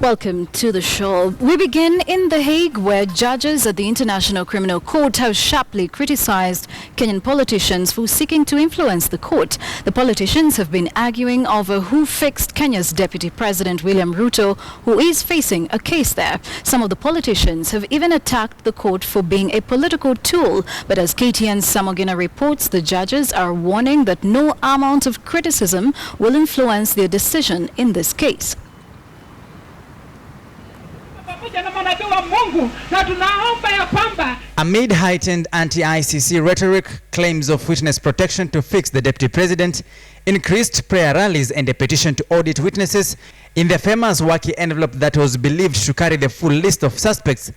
Welcome to the show. We begin in The Hague, where judges at the International Criminal Court have sharply criticized Kenyan politicians for seeking to influence the court. The politicians have been arguing over who fixed Kenya's Deputy President William Ruto, who is facing a case there. Some of the politicians have even attacked the court for being a political tool. But as KTN's Samogina reports, the judges are warning that no amount of criticism will influence their decision in this case. Amid heightened anti-ICC rhetoric, claims of witness protection to fix the deputy president, increased prayer rallies and a petition to audit witnesses, in the famous Waki envelope that was believed to carry the full list of suspects,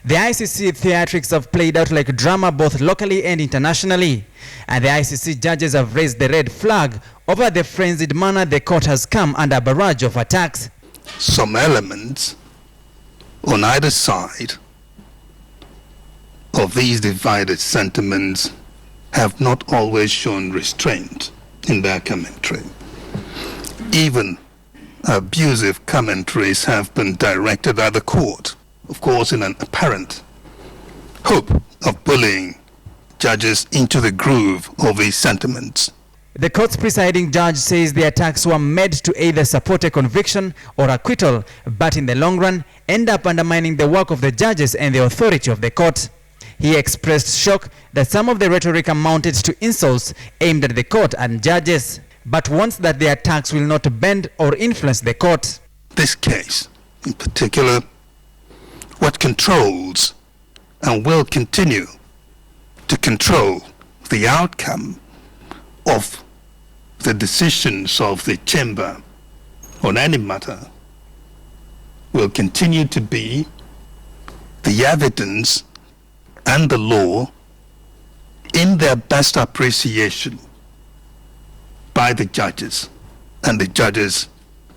the ICC theatrics have played out like drama both locally and internationally, and the ICC judges have raised the red flag over the frenzied manner the court has come under a barrage of attacks. Some elements on either side of these divided sentiments have not always shown restraint in their commentary. Even abusive commentaries have been directed at the court, of course in an apparent hope of bullying judges into the groove of these sentiments. The court's presiding judge says the attacks were made to either support a conviction or acquittal, but in the long run end up undermining the work of the judges and the authority of the court. He expressed shock that some of the rhetoric amounted to insults aimed at the court and judges, but warns that the attacks will not bend or influence the court. This case, in particular, what controls and will continue to control the outcome of the decisions of the chamber on any matter will continue to be the evidence and the law in their best appreciation by the judges and the judges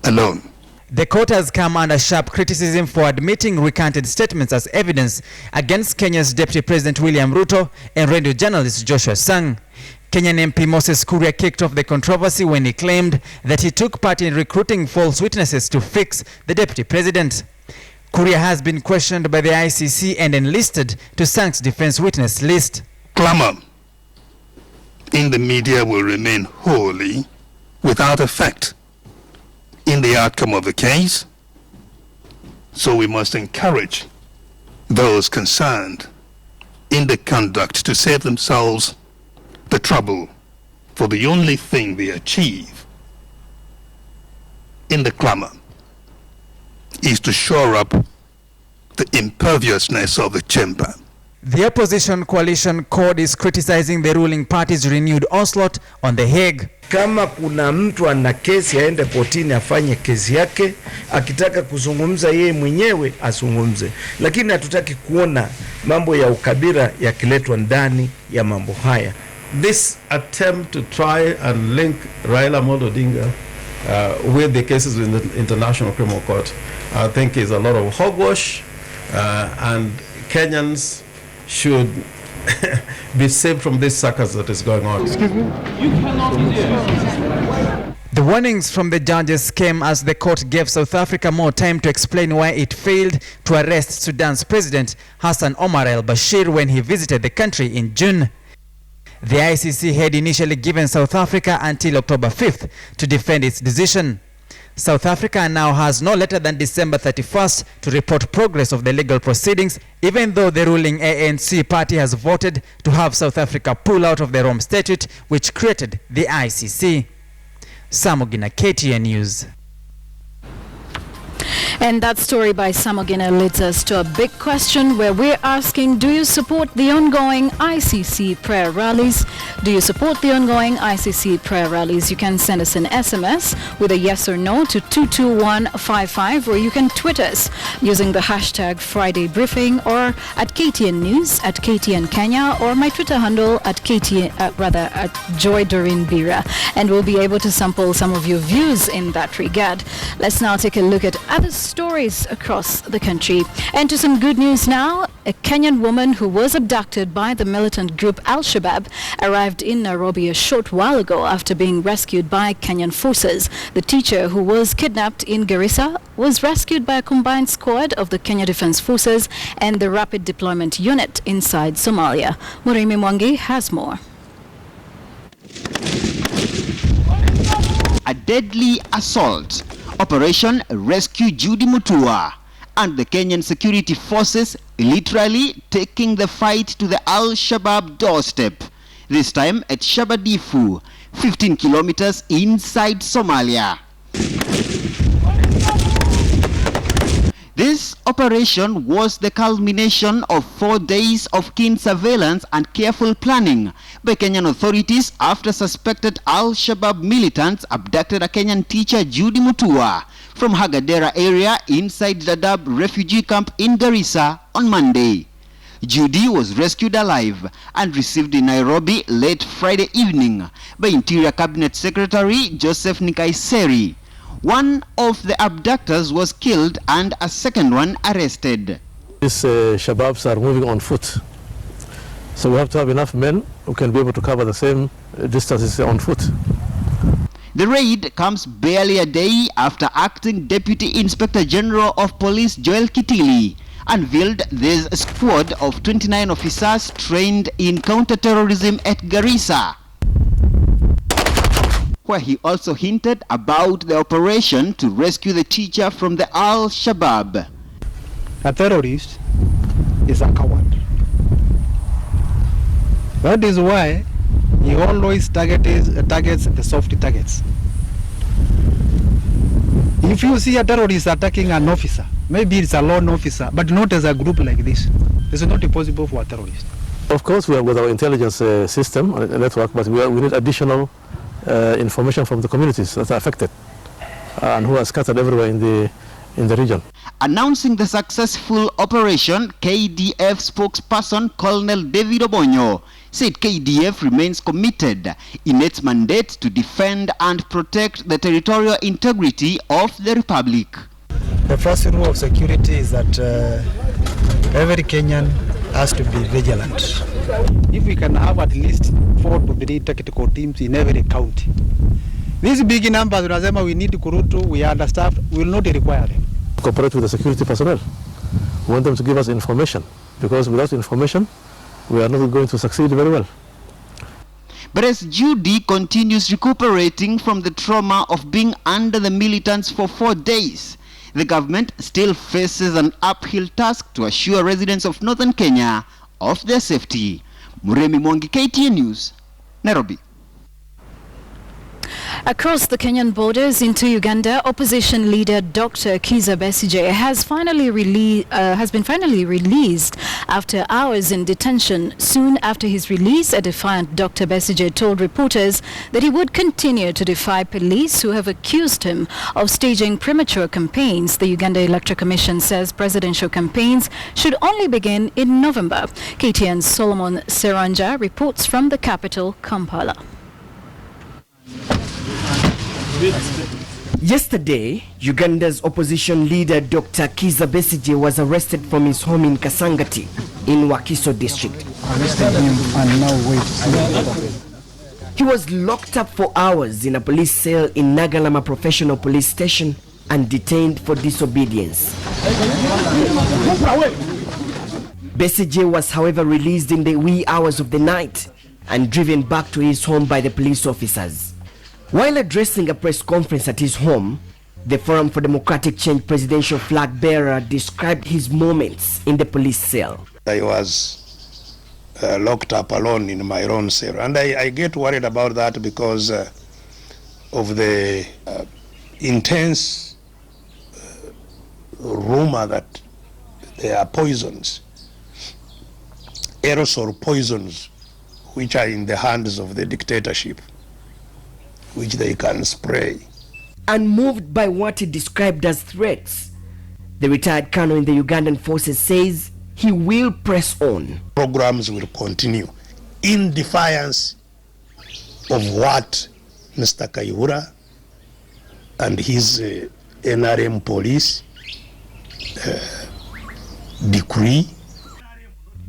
alone. The court has come under sharp criticism for admitting recanted statements as evidence against Kenya's Deputy President William Ruto and radio journalist Joshua Sang. Kenyan MP Moses Kuria kicked off the controversy when he claimed that he took part in recruiting false witnesses to fix the deputy president. Kuria has been questioned by the ICC and enlisted to Sang's defense witness list. Clamor in the media will remain wholly without effect in the outcome of the case, so we must encourage those concerned in the conduct to save themselves the trouble, for the only thing they achieve in the clamor is to shore up the imperviousness of the chamber. The opposition coalition CORD is criticizing the ruling party's renewed onslaught on The Hague. Kama kuna mtu ana kesi aende kotini afanye kesi yake, akitaka kuzungumza yeye mwenyewe azungumze, lakini hatutaki kuona mambo ya ukabila yakiletwa ndani ya mambo haya. This attempt to try and link Raila Amolo Odinga with the cases in the International Criminal Court, I think is a lot of hogwash, and Kenyans should be saved from this circus that is going on. Excuse me? You cannot hear. The warnings from the judges came as the court gave South Africa more time to explain why it failed to arrest Sudan's President Hassan Omar al-Bashir when he visited the country in June. The ICC had initially given South Africa until October 5th to defend its decision. South Africa now has no later than December 31st to report progress of the legal proceedings, even though the ruling ANC party has voted to have South Africa pull out of the Rome Statute, which created the ICC. Samogina, KTN News. And that story by Samogina leads us to a big question where we're asking, do you support the ongoing ICC prayer rallies? Do you support the ongoing ICC prayer rallies? You can send us an SMS with a yes or no to 22155, or you can tweet us using the hashtag Friday Briefing, or at KTN News, at KTN Kenya, or my Twitter handle at KTN, at Joy Doreen Bira. And we'll be able to sample some of your views in that regard. Let's now take a look at other stories across the country. And to some good news now. A Kenyan woman who was abducted by the militant group Al-Shabaab arrived in Nairobi a short while ago after being rescued by Kenyan forces. The teacher who was kidnapped in Garissa was rescued by a combined squad of the Kenya Defence Forces and the Rapid Deployment Unit inside Somalia. Murimi Mwangi has more. A deadly assault. Operation Rescue Judy Mutua. And the Kenyan security forces literally taking the fight to the Al-Shabaab doorstep. This time at Shabadifu, 15 kilometers inside Somalia. This operation was the culmination of 4 days of keen surveillance and careful planning by Kenyan authorities after suspected Al-Shabaab militants abducted a Kenyan teacher, Judy Mutua, from Hagadera area inside Dadaab refugee camp in Garissa on Monday. Judy was rescued alive and received in Nairobi late Friday evening by Interior Cabinet Secretary Joseph Nkaiseri. One of the abductors was killed and a second one arrested. These Shababs are moving on foot. So we have to have enough men who can be able to cover the same distances on foot. The raid comes barely a day after Acting Deputy Inspector General of Police Joel Kitili unveiled this squad of 29 officers trained in counter-terrorism at Garissa, where he also hinted about the operation to rescue the teacher from the Al-Shabaab. A terrorist is a coward. That is why he always targets the soft targets. If you see a terrorist attacking an officer, maybe it's a lone officer, but not as a group like this. It's not possible for a terrorist. Of course, we are with our intelligence system and network, but we need additional information from the communities that are affected and who are scattered everywhere in the region. Announcing the successful operation, KDF spokesperson Colonel David Obonyo said KDF remains committed in its mandate to defend and protect the territorial integrity of the Republic. The first rule of security is that every Kenyan has to be vigilant. If we can have at least 4 to 3 tactical teams in every county, these big numbers, unasema we need Kurutu, we are understaffed, we will not require them. Cooperate with the security personnel. We want them to give us information, because without information, we are not going to succeed very well. But as Judy continues recuperating from the trauma of being under the militants for 4 days, the government still faces an uphill task to assure residents of northern Kenya of their safety. Muremi Mwangi, KTN News, Nairobi. Across the Kenyan borders into Uganda, opposition leader Dr. Kizza Besigye has been finally released after hours in detention. Soon after his release, a defiant Dr. Besigye told reporters that he would continue to defy police who have accused him of staging premature campaigns. The Uganda Electoral Commission says presidential campaigns should only begin in November. KTN's Solomon Seranja reports from the capital, Kampala. Yesterday, Uganda's opposition leader Dr. Kizza Besigye was arrested from his home in Kasangati in Wakiso district. He was locked up for hours in a police cell in Nagalama Professional Police Station and detained for disobedience. Besigye was, however, released in the wee hours of the night and driven back to his home by the police officers. While addressing a press conference at his home, the Forum for Democratic Change presidential flag bearer described his moments in the police cell. I was locked up alone in my own cell, and I get worried about that because of the intense rumor that there are poisons, aerosol poisons, which are in the hands of the dictatorship, which they can spray. Unmoved by what he described as threats, the retired colonel in the Ugandan forces says he will press on. Programs will continue in defiance of what Mr. Kayihura and his NRM police decree.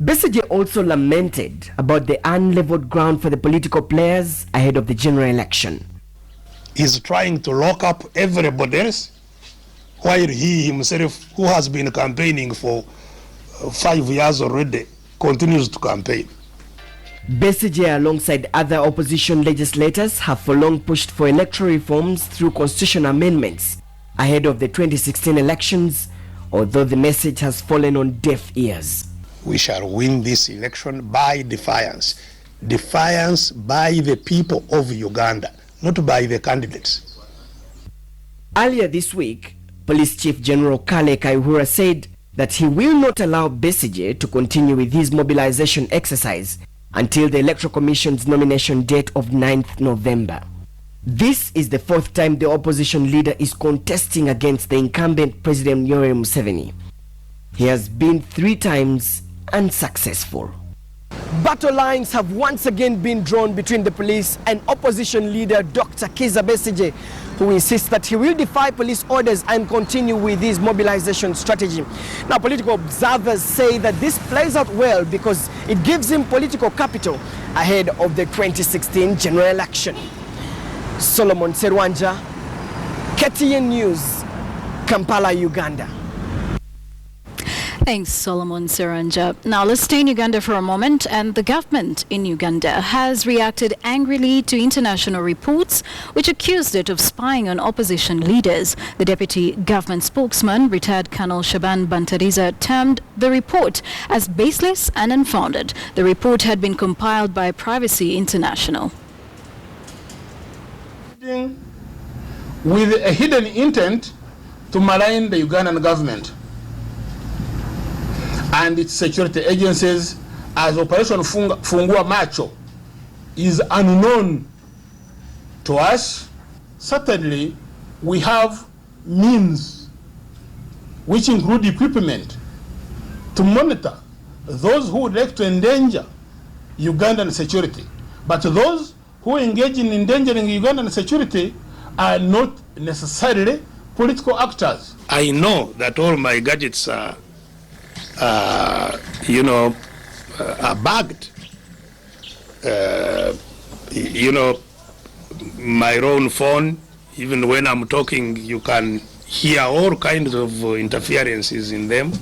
Besigye also lamented about the unleveled ground for the political players ahead of the general election. He's trying to lock up everybody else, while he himself, who has been campaigning for 5 years already, continues to campaign. Besigye, alongside other opposition legislators, have for long pushed for electoral reforms through constitutional amendments ahead of the 2016 elections, although the message has fallen on deaf ears. We shall win this election by defiance. Defiance by the people of Uganda, not by the candidates. Earlier this week, Police Chief General Kale Kaihura said that he will not allow Besigye to continue with his mobilization exercise until the Electoral Commission's nomination date of 9th November. This is the 4th time the opposition leader is contesting against the incumbent President Yoweri Museveni. He has been 3 times unsuccessful. Battle lines have once again been drawn between the police and opposition leader Dr. Kizza Besigye, who insists that he will defy police orders and continue with his mobilization strategy. Now, political observers say that this plays out well because it gives him political capital ahead of the 2016 general election. Solomon Serwanja, KTN News, Kampala, Uganda. Thanks, Solomon Seranja. Now let's stay in Uganda for a moment, and the government in Uganda has reacted angrily to international reports which accused it of spying on opposition leaders. The deputy government spokesman, retired Colonel Shaban Bantariza, termed the report as baseless and unfounded. The report had been compiled by Privacy International. With a hidden intent to malign the Ugandan government and its security agencies, as Operation Fungua Macho is unknown to us. Certainly, we have means which include equipment to monitor those who would like to endanger Ugandan security. But those who engage in endangering Ugandan security are not necessarily political actors. I know that all my gadgets are bagged. My own phone, even when I'm talking, you can hear all kinds of interferences in them.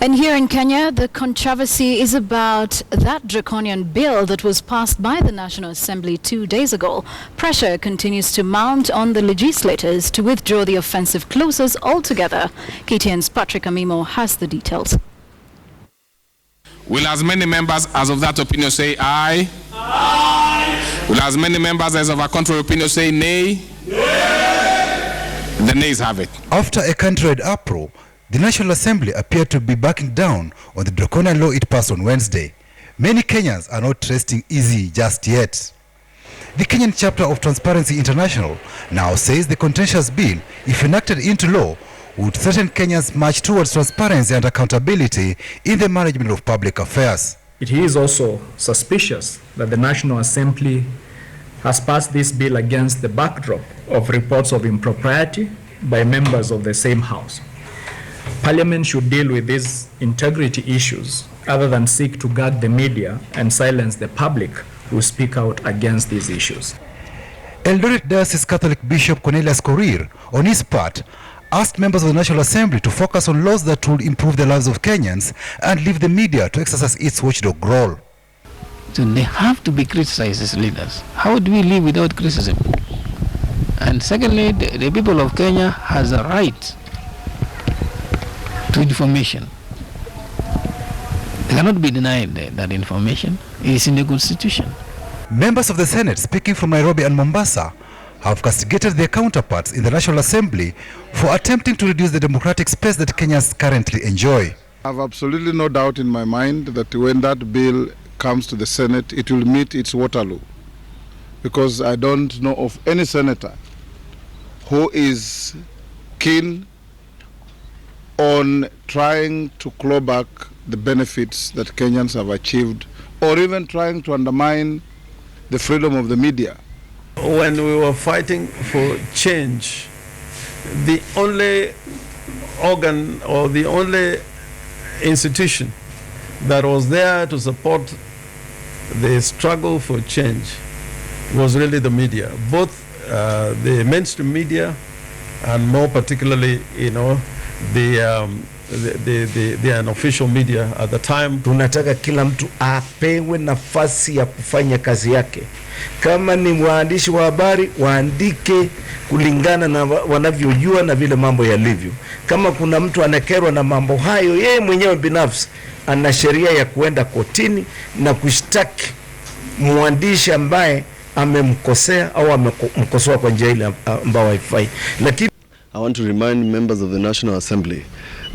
And here in Kenya, the controversy is about that draconian bill that was passed by the National Assembly 2 days ago. Pressure continues to mount on the legislators to withdraw the offensive clauses altogether. KTN's Patrick Amimo has the details. Will as many members as of that opinion say aye? Aye. Will as many members as of a contrary opinion say nay? Nay. The nays have it. After a countrywide uproar, the National Assembly appeared to be backing down on the draconian law it passed on Wednesday. Many Kenyans are not resting easy just yet. The Kenyan chapter of Transparency International now says the contentious bill, if enacted into law, would threaten Kenya's march towards transparency and accountability in the management of public affairs. It is also suspicious that the National Assembly has passed this bill against the backdrop of reports of impropriety by members of the same House. Parliament should deal with these integrity issues other than seek to gag the media and silence the public who speak out against these issues. Eldoret Diocese Catholic Bishop Cornelius Korir, on his part, asked members of the National Assembly to focus on laws that will improve the lives of Kenyans and leave the media to exercise its watchdog role. So they have to be criticized as leaders. How do we live without criticism? And secondly, the people of Kenya has a right to information. They cannot be denied that information. It is in the Constitution. Members of the Senate, speaking from Nairobi and Mombasa, have castigated their counterparts in the National Assembly for attempting to reduce the democratic space that Kenyans currently enjoy. I have absolutely no doubt in my mind that when that bill comes to the Senate, it will meet its Waterloo. Because I don't know of any senator who is keen on trying to claw back the benefits that Kenyans have achieved, or even trying to undermine the freedom of the media. When we were fighting for change the only organ or the only institution that was there to support the struggle for change was really the media, both the mainstream media and more particularly, the unofficial media at the time. Tunataka kila mtu apewe nafasi ya kufanya kazi yake. Kama ni waandishi wa habari, waandike kulingana na wanavyojua na vile mambo yalivyo. Kama kuna mtu anakerwa na mambo hayo, yeye mwenyewe binafsi ana sheria ya kuenda kotini na kushtaki mwandishi ambaye amemkosea au amemkosoa kwa njia ile ambayo haifai. Lakini I want to remind members of the National Assembly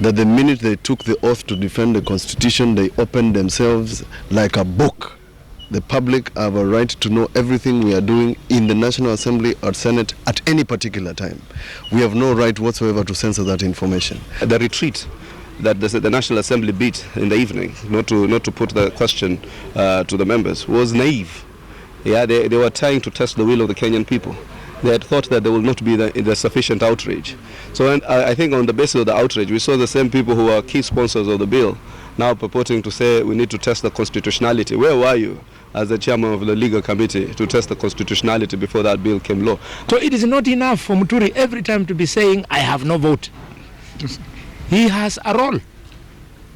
that the minute they took the oath to defend the Constitution, they opened themselves like a book. The public have a right to know everything we are doing in the National Assembly or Senate at any particular time. We have no right whatsoever to censor that information. The retreat that the National Assembly beat in the evening, not to put the question to the members, was naive. Yeah, they were trying to test the will of the Kenyan people. They had thought that there will not be the sufficient outrage. So I think on the basis of the outrage, we saw the same people who are key sponsors of the bill now purporting to say we need to test the constitutionality. Where were you as the chairman of the legal committee to test the constitutionality before that bill came law? So it is not enough for Muturi every time to be saying, I have no vote. He has a role,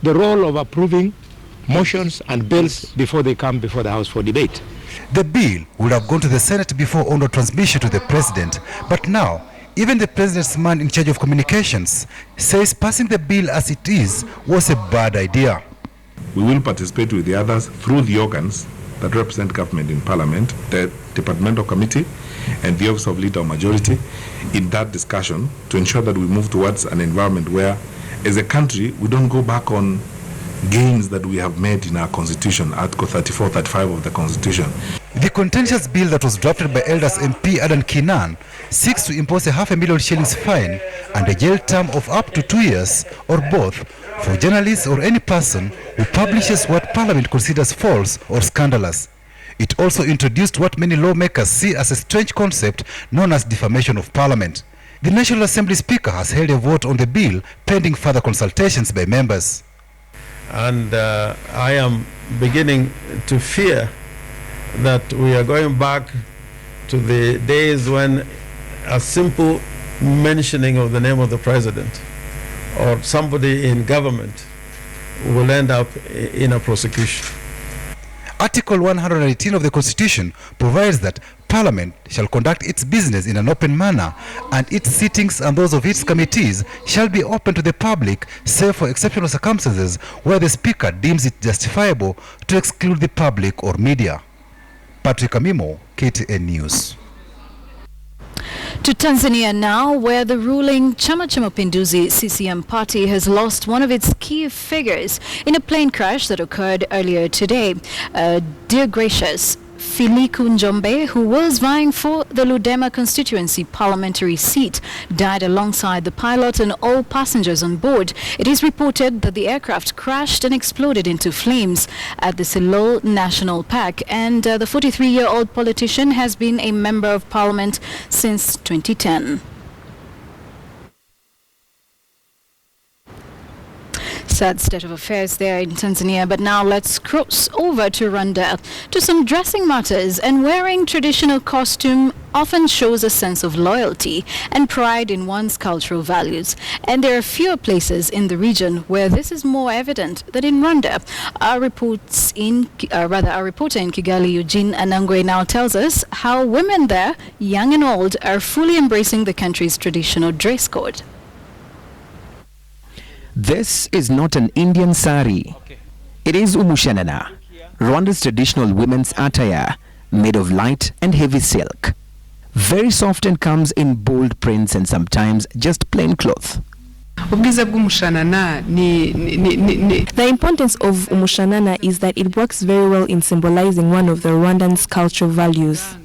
the role of approving motions and bills before they come before the House for debate. The bill would have gone to the Senate before on transmission to the President, but now even the President's man in charge of communications says passing the bill as it is was a bad idea. We will participate with the others through the organs that represent government in Parliament, the Departmental Committee and the Office of Leader of Majority, in that discussion to ensure that we move towards an environment where, as a country, we don't go back on gains that we have made in our Constitution, Article 34, 35 of the Constitution. The contentious bill that was drafted by Elders MP Adan Kinan seeks to impose a $500,000 shillings fine and a jail term of up to 2 years or both for journalists or any person who publishes what Parliament considers false or scandalous. It also introduced what many lawmakers see as a strange concept known as defamation of Parliament. The National Assembly Speaker has held a vote on the bill pending further consultations by members. And I am beginning to fear that we are going back to the days when a simple mentioning of the name of the president or somebody in government will end up in a prosecution. Article 118 of the Constitution provides that Parliament shall conduct its business in an open manner, and its sittings and those of its committees shall be open to the public, save for exceptional circumstances where the Speaker deems it justifiable to exclude the public or media. Patrick Amimo, KTN News. To Tanzania now, where the ruling Chama cha Mapinduzi CCM party has lost one of its key figures in a plane crash that occurred earlier today. Dear gracious, Filiku Njombe, who was vying for the Ludema constituency parliamentary seat, died alongside the pilot and all passengers on board. It is reported that the aircraft crashed and exploded into flames at the Silol National Park, and the 43-year-old politician has been a member of parliament since 2010. Sad state of affairs there in Tanzania, but now let's cross over to Rwanda to some dressing matters. And wearing traditional costume often shows a sense of loyalty and pride in one's cultural values, and there are fewer places in the region where this is more evident than in Rwanda. Our reporter in Kigali, Eugene Anangwe, now tells us how women there, young and old, are fully embracing the country's traditional dress code. This is not an Indian sari. It is umushanana, Rwanda's traditional women's attire, made of light and heavy silk. Very soft and comes in bold prints and sometimes just plain cloth. The importance of umushanana is that it works very well in symbolizing one of the Rwandans' cultural values.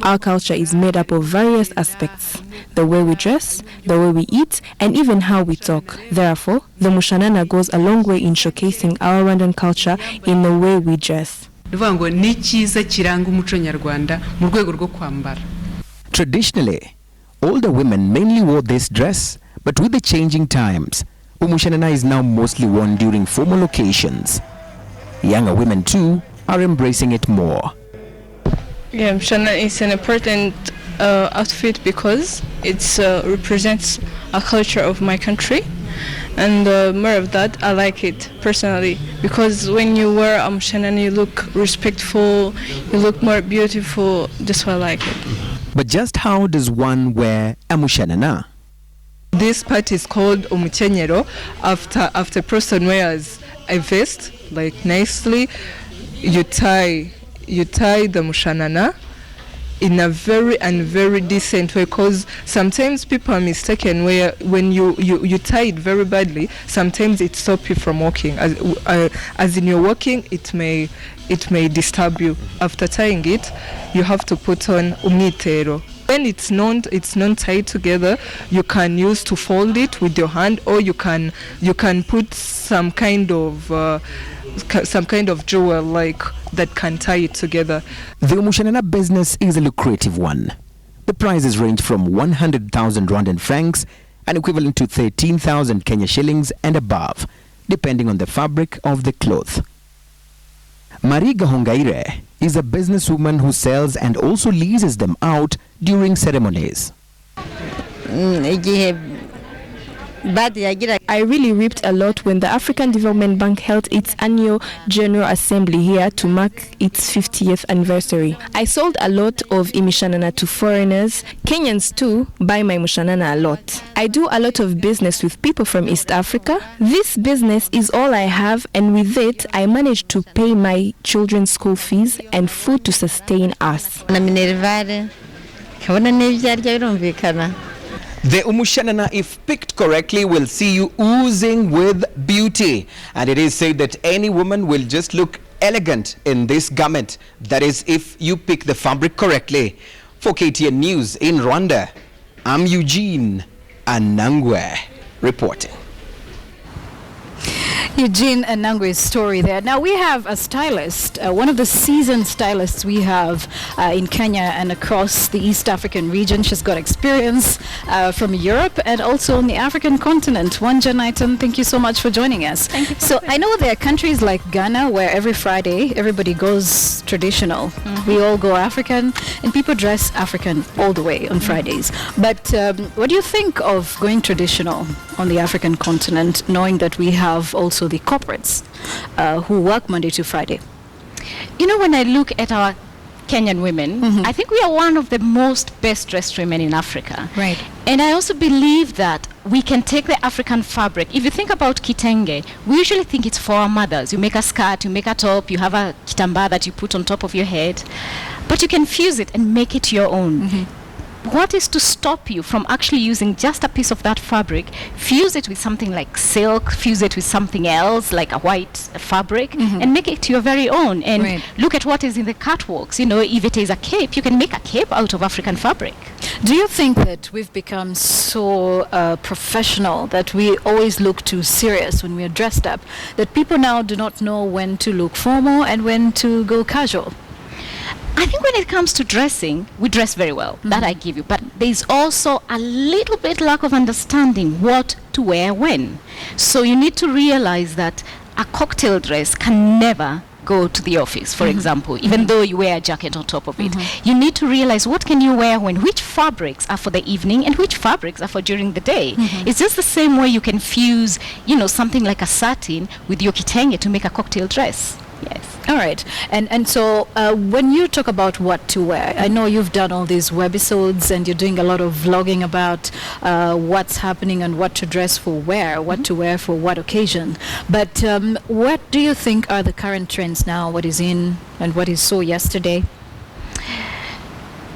Our culture is made up of various aspects: the way we dress, the way we eat, and even how we talk. Therefore, the mushanana goes a long way in showcasing our Rwandan culture in the way we dress. Traditionally, Older women mainly wore this dress, but with the changing times, umushanana is now mostly worn during formal occasions. Younger women too are embracing it more. Yeah, umushanana is an important outfit because it represents a culture of my country, and more of that, I like it personally because when you wear umushanana, you look respectful, you look more beautiful. That's why I like it. But just how does one wear a mushanana? This part is called umukenyero. After person wears a vest, like nicely, you tie the mushanana in a very decent way, because sometimes people are mistaken where when you tie it very badly, sometimes it stops you from walking. As in you're walking, it may disturb you. After tying it, you have to put on umwitero. When it's not tied together, you can use to fold it with your hand, or you can put some kind of jewel like that can tie it together. The umushanana business is a lucrative one. The prices range from 100,000 Rwandan francs, and equivalent to 13,000 Kenya shillings and above, depending on the fabric of the cloth. Marie Gahongaire is a businesswoman who sells and also leases them out during ceremonies. I really reaped a lot when the African Development Bank held its annual General Assembly here to mark its 50th anniversary. I sold a lot of imishanana to foreigners. Kenyans too buy my mushanana a lot. I do a lot of business with people from East Africa. This business is all I have, and with it I managed to pay my children's school fees and food to sustain us. The umushanana, if picked correctly, will see you oozing with beauty. And it is said that any woman will just look elegant in this garment. That is, if you pick the fabric correctly. For KTN News in Rwanda, I'm Eugene Anangwe reporting. Eugene Anangwe's story there. Now we have a stylist, one of the seasoned stylists we have in Kenya and across the East African region. She's got experience from Europe and also on the African continent. Wanja Naitan, thank you so much for joining us. Thank you. So I know there are countries like Ghana where every Friday everybody goes traditional. Mm-hmm. We all go African and people dress African all the way on Fridays. But what do you think of going traditional on the African continent, knowing that we have also the corporates who work Monday to Friday? You know, when I look at our Kenyan women, I think we are one of the most best dressed women in Africa. Right. And I also believe that we can take the African fabric. If you think about kitenge, we usually think it's for our mothers. You make a skirt, you make a top, you have a kitamba that you put on top of your head. But you can fuse it and make it your own. What is to stop you from actually using just a piece of that fabric, fuse it with something like silk, fuse it with something else like a white fabric, and make it your very own? And look at what is in the catwalks. You know, if it is a cape, you can make a cape out of African fabric. Do you think that we've become so professional that we always look too serious when we are dressed up, that people now do not know when to look formal and when to go casual? I think when it comes to dressing, we dress very well. That I give you. But there's also a little bit lack of understanding what to wear when. So you need to realize that a cocktail dress can never go to the office, for example, even though you wear a jacket on top of it. You need to realize what can you wear when, which fabrics are for the evening and which fabrics are for during the day. It's just the same way you can fuse, you know, something like a satin with your kitenge to make a cocktail dress. Yes. All right. And so when you talk about what to wear, I know you've done all these webisodes and you're doing a lot of vlogging about what's happening and what to dress for where, what to wear for what occasion. But what do you think are the current trends now? What is in and what is so yesterday?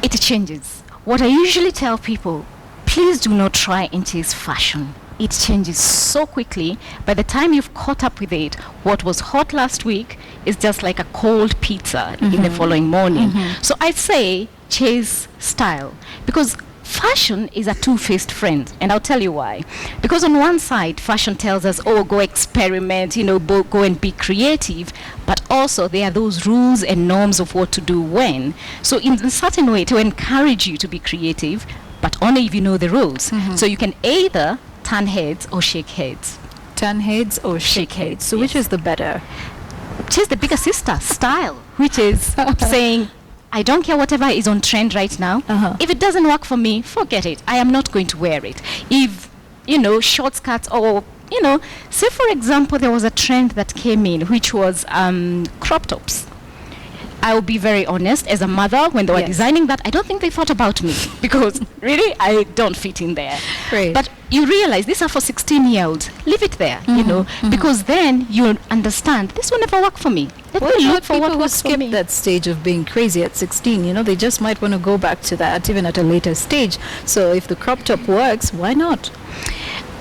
It changes. What I usually tell people, please do not try and chase fashion. It changes so quickly. By the time you've caught up with it, what was hot last week is just like a cold pizza in the following morning. So I'd say chase style, because fashion is a two-faced friend, and I'll tell you why. Because on one side, fashion tells us, oh, go experiment, you know, go and be creative, but also there are those rules and norms of what to do when. So in a certain way, to encourage you to be creative, but only if you know the rules. So you can either turn heads or shake heads. Turn heads or shake heads. So which is the better? She's the bigger sister style, which is saying, I don't care whatever is on trend right now. If it doesn't work for me, forget it. I am not going to wear it. If, short skirts or, say for example, there was a trend that came in, which was crop tops. I will be very honest, as a mother, when they were designing that, I don't think they thought about me because really I don't fit in there. Right. But you realize these are for 16-year-olds. Leave it there, because then you understand this will never work for me. Let me look for what works for me. That stage of being crazy at 16, they just might want to go back to that even at a later stage. So if the crop top works, why not?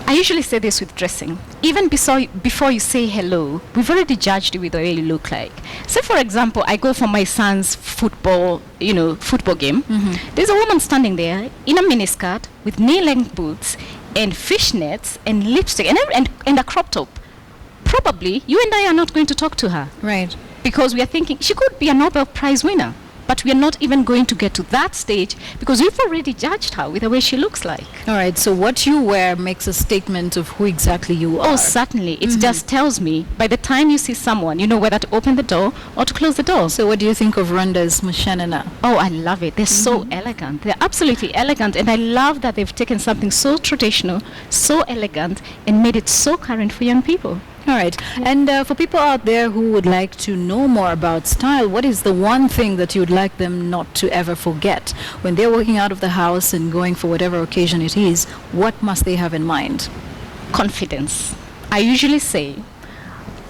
I usually say this with dressing. Even before you say hello, we've already judged you with the way you look like. Say, for example, I go for my son's football game. There's a woman standing there in a miniskirt with knee-length boots and fishnets and lipstick and a crop top. Probably, you and I are not going to talk to her. Right. Because we are thinking she could be a Nobel Prize winner. But we are not even going to get to that stage because we've already judged her with the way she looks like. All right, so what you wear makes a statement of who exactly you are. Oh, certainly. It just tells me, by the time you see someone, you know whether to open the door or to close the door. So what do you think of Rwanda's Mushanana? Oh, I love it. They're so elegant. They're absolutely elegant. And I love that they've taken something so traditional, so elegant, and made it so current for young people. All right. And for people out there who would like to know more about style, what is the one thing that you would like them not to ever forget? When they're walking out of the house and going for whatever occasion it is, what must they have in mind? Confidence. I usually say,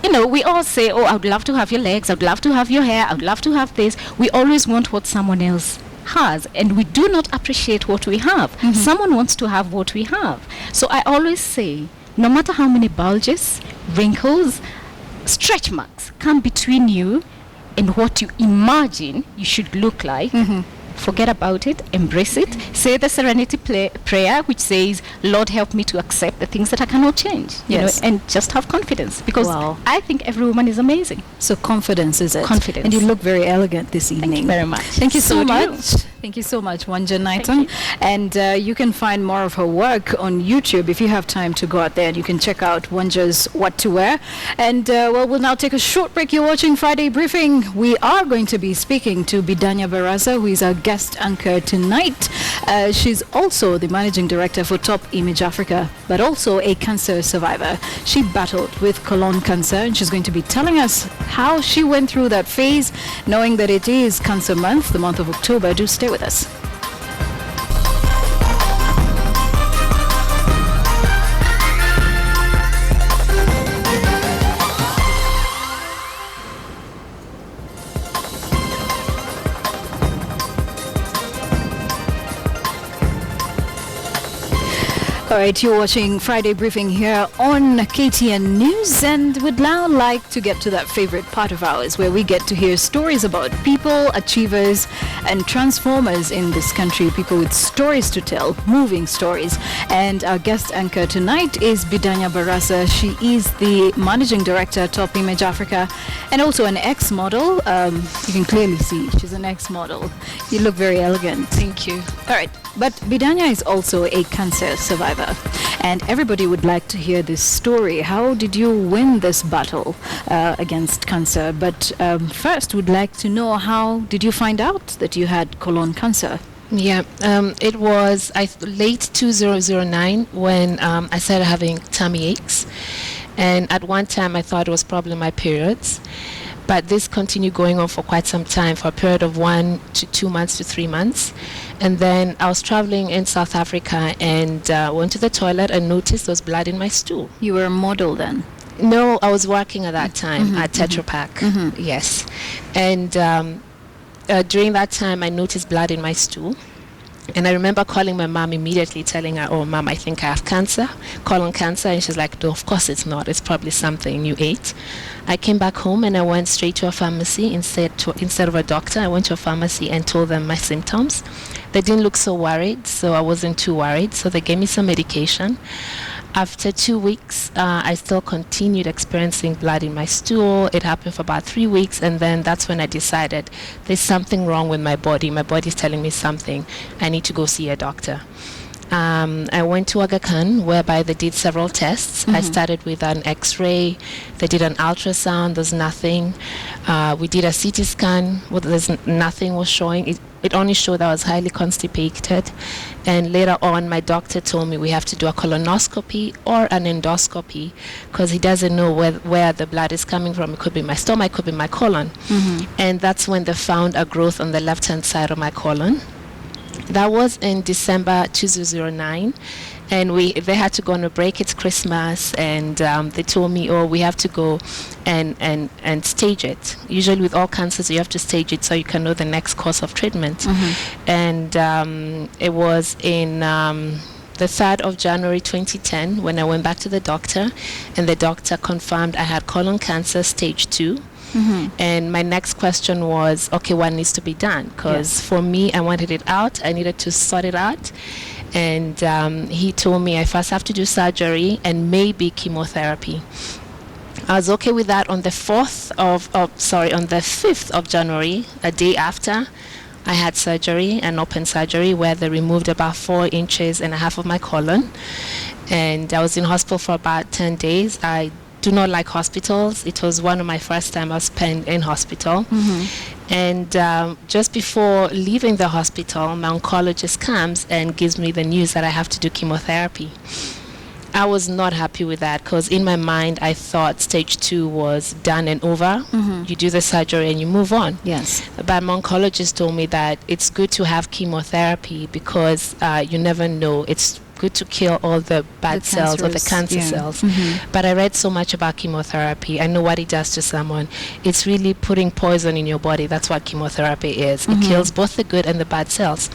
we all say, oh, I would love to have your legs, I would love to have your hair, I would love to have this. We always want what someone else has, and we do not appreciate what we have. Someone wants to have what we have. So I always say, no matter how many bulges, wrinkles, stretch marks come between you and what you imagine you should look like, forget about it, embrace it. Say the serenity prayer, which says, Lord, help me to accept the things that I cannot change. And just have confidence, because I think every woman is amazing. So confidence is it? Confidence. And you look very elegant this evening. Thank you very much. Thank you so much. Thank you so much, Wanja Naitan. And you can find more of her work on YouTube if you have time to go out there. And you can check out Wanja's What to Wear. And we'll now take a short break. You're watching Friday Briefing. We are going to be speaking to Bidanya Barasa, who is our guest anchor tonight. She's also the managing director for Top Image Africa, but also a cancer survivor. She battled with colon cancer, and she's going to be telling us how she went through that phase, knowing that it is Cancer Month, the month of October. Do stay with us. All right, you're watching Friday Briefing here on KTN News, and would now like to get to that favorite part of ours where we get to hear stories about people, achievers, and transformers in this country, people with stories to tell, moving stories. And our guest anchor tonight is Bidanya Barasa. She is the managing director at Top Image Africa and also an ex-model. You can clearly see she's an ex-model. You look very elegant. Thank you. All right. But Bidanya is also a cancer survivor, and everybody would like to hear this story. How did you win this battle against cancer? But first, would like to know, how did you find out that you had colon cancer? Yeah, it was late 2009 when I started having tummy aches, and at one time I thought it was probably my periods. But this continued going on for quite some time, for a period of 1 to 2 months to 3 months. And then I was traveling in South Africa and went to the toilet and noticed there was blood in my stool. You were a model then? No, I was working at that time at Tetra Pak. Yes. And during that time, I noticed blood in my stool. And I remember calling my mom immediately, telling her, oh, Mom, I think I have cancer, colon cancer. And she's like, no, of course it's not. It's probably something you ate. I came back home and I went straight to a pharmacy instead of a doctor. I went to a pharmacy and told them my symptoms. They didn't look so worried, so I wasn't too worried. So they gave me some medication. After 2 weeks, I still continued experiencing blood in my stool. It happened for about 3 weeks, and then that's when I decided there's something wrong with my body. My body's telling me something. I need to go see a doctor. I went to Aga Khan, whereby they did several tests. I started with an X-ray. They did an ultrasound. There's nothing. We did a CT scan. Well, there's nothing was showing. It only showed I was highly constipated. And later on, my doctor told me we have to do a colonoscopy or an endoscopy because he doesn't know where the blood is coming from. It could be my stomach, it could be my colon. And that's when they found a growth on the left-hand side of my colon. That was in December 2009, and they had to go on a break. It's Christmas, and they told me, oh, we have to go and stage it. Usually with all cancers, you have to stage it so you can know the next course of treatment. And it was in the 3rd of January 2010 when I went back to the doctor, and the doctor confirmed I had colon cancer stage 2. And my next question was, okay, what needs to be done? Because for me, I wanted it out. I needed to sort it out. And he told me I first have to do surgery and maybe chemotherapy. I was okay with that on the 5th of January, a day after. I had surgery, an open surgery, where they removed about 4.5 inches of my colon. And I was in hospital for about 10 days. I do not like hospitals. It was one of my first time I spent in hospital. And just before leaving the hospital, my oncologist comes and gives me the news that I have to do chemotherapy. I was not happy with that because in my mind I thought stage 2 was done and over. You do the surgery and you move on. Yes. But my oncologist told me that it's good to have chemotherapy because you never know. It's good to kill all the bad cells or the cancer cells. But I read so much about chemotherapy. I know what it does to someone. It's really putting poison in your body. That's what chemotherapy is. It kills both the good and the bad cells.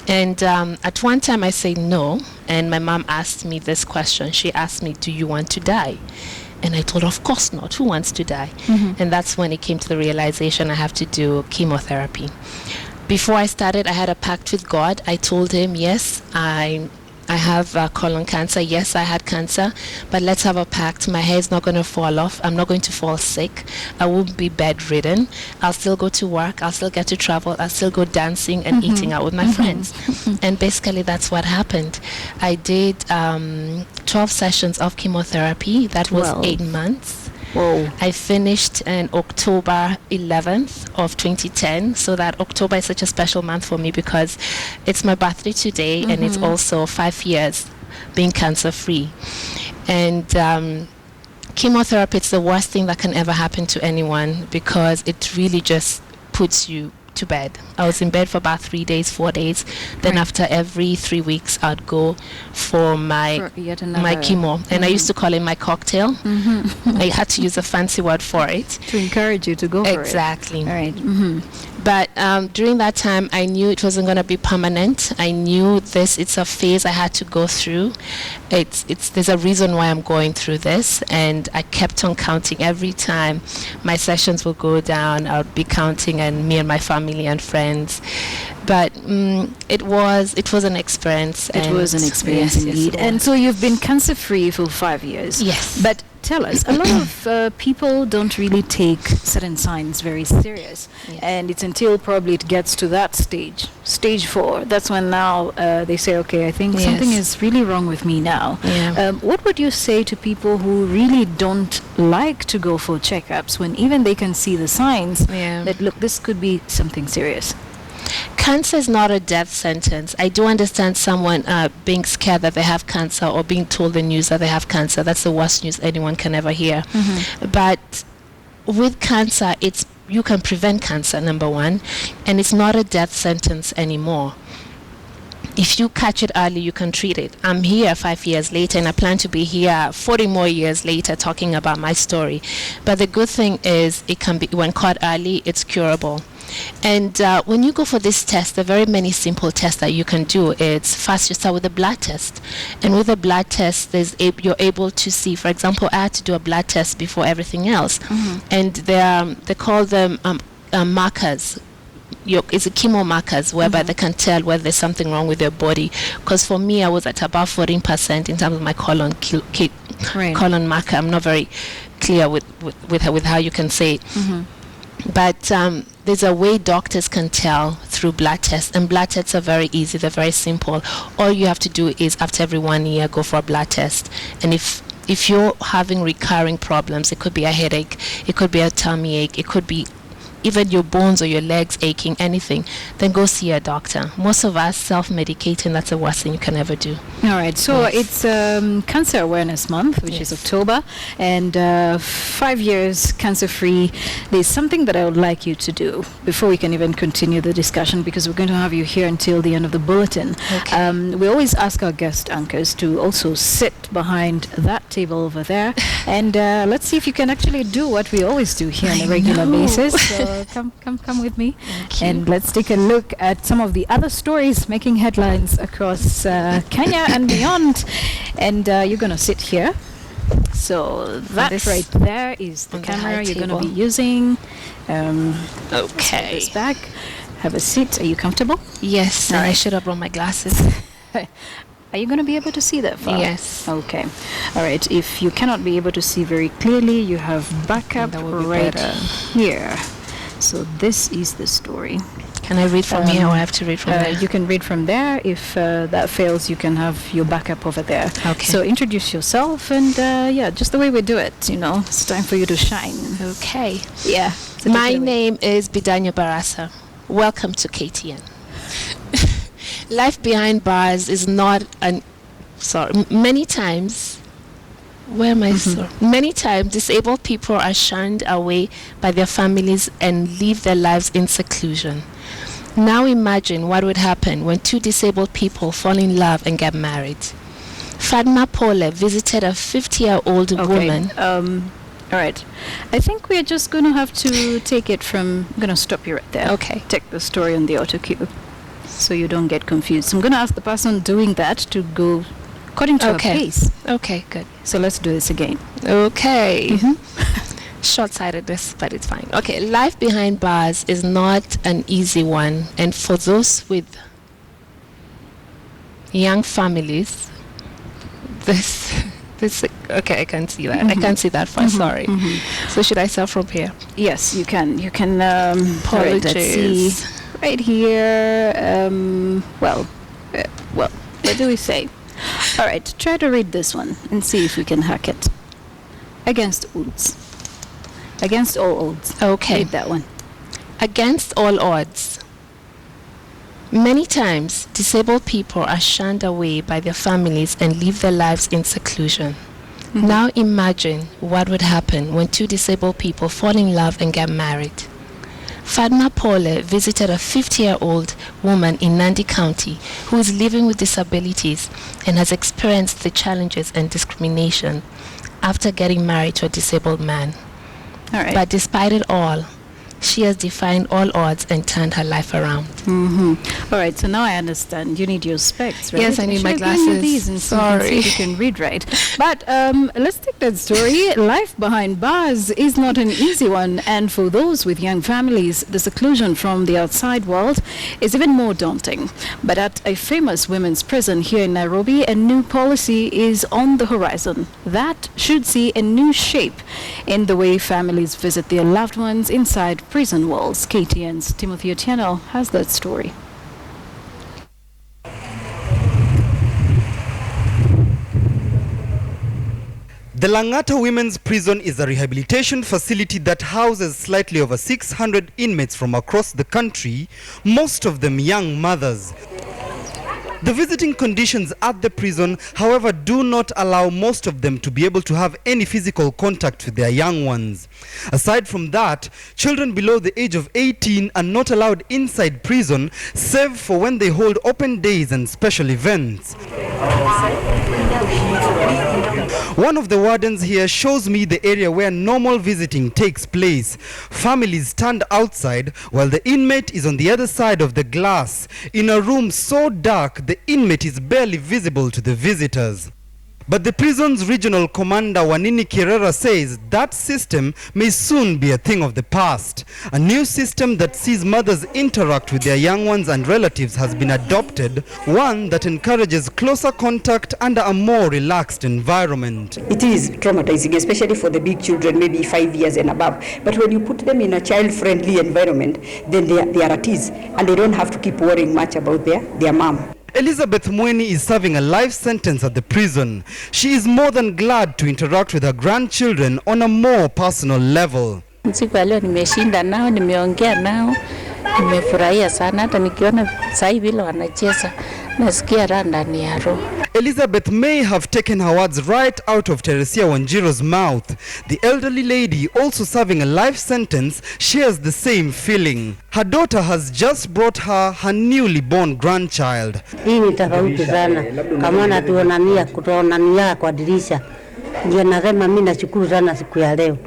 And at one time I said no, and my mom asked me this question. She asked me, do you want to die? And I told her, of course not. Who wants to die? And that's when it came to the realization I have to do chemotherapy. Before I started, I had a pact with God. I told him, yes, I have colon cancer. Yes, I had cancer, but let's have a pact. My hair is not going to fall off. I'm not going to fall sick. I won't be bedridden. I'll still go to work. I'll still get to travel. I'll still go dancing and eating out with my friends. And basically, that's what happened. I did 12 sessions of chemotherapy. That was 8 months. Whoa. I finished on October 11th of 2010. So that October is such a special month for me because it's my birthday today and it's also 5 years being cancer free. And chemotherapy is the worst thing that can ever happen to anyone because it really just puts you to bed. I was in bed for about 3 days, 4 days. Then after every 3 weeks, I'd go for my chemo. And I used to call it my cocktail. I had to use a fancy word for it. To encourage you to go for it. Exactly. All right. But during that time, I knew it wasn't going to be permanent. I knew it's a phase I had to go through. There's a reason why I'm going through this. And I kept on counting every time my sessions would go down. I would be counting, and me and my family and friends. But it was an experience. It was an experience indeed. And so you've been cancer free for 5 years. Yes. But tell us, a lot of people don't really take certain signs very serious. And it's until probably it gets to that stage 4. That's when now they say, okay, I think something is really wrong with me now. What would you say to people who really don't like to go for checkups when even they can see the signs that, look, this could be something serious? Cancer is not a death sentence. I do understand someone being scared that they have cancer or being told the news that they have cancer. That's the worst news anyone can ever hear. But with cancer, you can prevent cancer, number one, and it's not a death sentence anymore. If you catch it early, you can treat it. I'm here 5 years later, and I plan to be here 40 more years later talking about my story. But the good thing is, it can be, when caught early, it's curable. And when you go for this test, there are very many simple tests that you can do. It's first you start with a blood test. And with a blood test, you're able to see, for example, I had to do a blood test before everything else. And they call them markers. it's a chemo markers whereby they can tell whether there's something wrong with your body. Because for me, I was at about 14% in terms of my colon colon marker. I'm not very clear with how you can say it. But there's a way doctors can tell through blood tests, and blood tests are very easy. They're very simple. All you have to do is after every 1 year go for a blood test. And if you're having recurring problems, it could be a headache, it could be a tummy ache, it could be even your bones or your legs aching, anything, then go see a doctor. Most of us self-medicating, that's the worst thing you can ever do. All right, so it's Cancer Awareness Month, which is October, and 5 years cancer-free. There's something that I would like you to do before we can even continue the discussion, because we're going to have you here until the end of the bulletin. We always ask our guest anchors to also sit behind that table over there, and let's see if you can actually do what we always do here on a regular basis. So come with me, and let's take a look at some of the other stories making headlines across Kenya and beyond. And you're going to sit here. So that right there is the camera you're going to be using. Okay. This back. Have a seat. Are you comfortable? Yes. All right. I should have brought my glasses. Are you going to be able to see that far? Yes. Okay. All right. If you cannot be able to see very clearly, you have backup right here. So this is the story. Can I read from here, or I have to read from there? You can read from there. If that fails, you can have your backup over there. Okay. So introduce yourself, and yeah, just the way we do it, it's time for you to shine. Okay. Yeah. So my name is Bidanya Barasa. Welcome to KTN. Life behind bars is not many times. Many times disabled people are shunned away by their families and live their lives in seclusion. Now imagine what would happen when two disabled people fall in love and get married. Fatma Pole visited a 50-year-old woman. All right. I think we're just going to have to take it from... I'm going to stop you right there. Okay. Take the story on the auto cue so you don't get confused. So I'm going to ask the person doing that to go according to her pace. Okay, good. So let's do this again. Okay. Short-sightedness, but it's fine. Okay, life behind bars is not an easy one. And for those with young families, okay, I can see that. I can't see that far, sorry. So should I start from here? Yes, you can. You can, apologies. Let's see. Right here, well, what do we say? All right, try to read this one and see if we can hack it. Against odds. Against all odds. Okay. Read that one. Against all odds. Many times, disabled people are shunned away by their families and live their lives in seclusion. Now imagine what would happen when two disabled people fall in love and get married. Fatma Pole visited a 50-year-old woman in Nandi County who is living with disabilities and has experienced the challenges and discrimination after getting married to a disabled man. All right. But despite it all, she has defied all odds and turned her life around. All right, so now I understand. You need your specs, right? Yes, I need my should have given you glasses. these and so you can see if you can read right. But let's take that story. Life behind bars is not an easy one. And for those with young families, the seclusion from the outside world is even more daunting. But at a famous women's prison here in Nairobi, a new policy is on the horizon. That should see a new shape in the way families visit their loved ones inside prison walls. KTN's Timothy Otieno has that story. The Langata Women's Prison is a rehabilitation facility that houses slightly over 600 inmates from across the country, most of them young mothers. The visiting conditions at the prison, however, do not allow most of them to be able to have any physical contact with their young ones. Aside from that, children below the age of 18 are not allowed inside prison, save for when they hold open days and special events. One of the wardens here shows me the area where normal visiting takes place. Families stand outside while the inmate is on the other side of the glass. In a room so dark, the inmate is barely visible to the visitors. But the prison's regional commander Wanini Kirera says that system may soon be a thing of the past. A new system that sees mothers interact with their young ones and relatives has been adopted, one that encourages closer contact under a more relaxed environment. It is traumatizing, especially for the big children, maybe 5 years and above. But when you put them in a child-friendly environment, then they are at ease and they don't have to keep worrying much about their mom. Elizabeth Mweni is serving a life sentence at the prison. She is more than glad to interact with her grandchildren on a more personal level. Siku ya leo nimeshinda nao, nimeongea nao, nimefurahia sana, hata nikiona sasa hivi vile wanacheza nasikia raha ndani ya roho. Elizabeth may have taken her words right out of Teresia Wanjiro's mouth. The elderly lady, also serving a life sentence, shares the same feeling. Her daughter has just brought her newly born grandchild. Hii ni tofauti sana. Kama natuonania kutoonania kwa dirisha. Ndio nasema mimi nashukuru sana siku ya leo.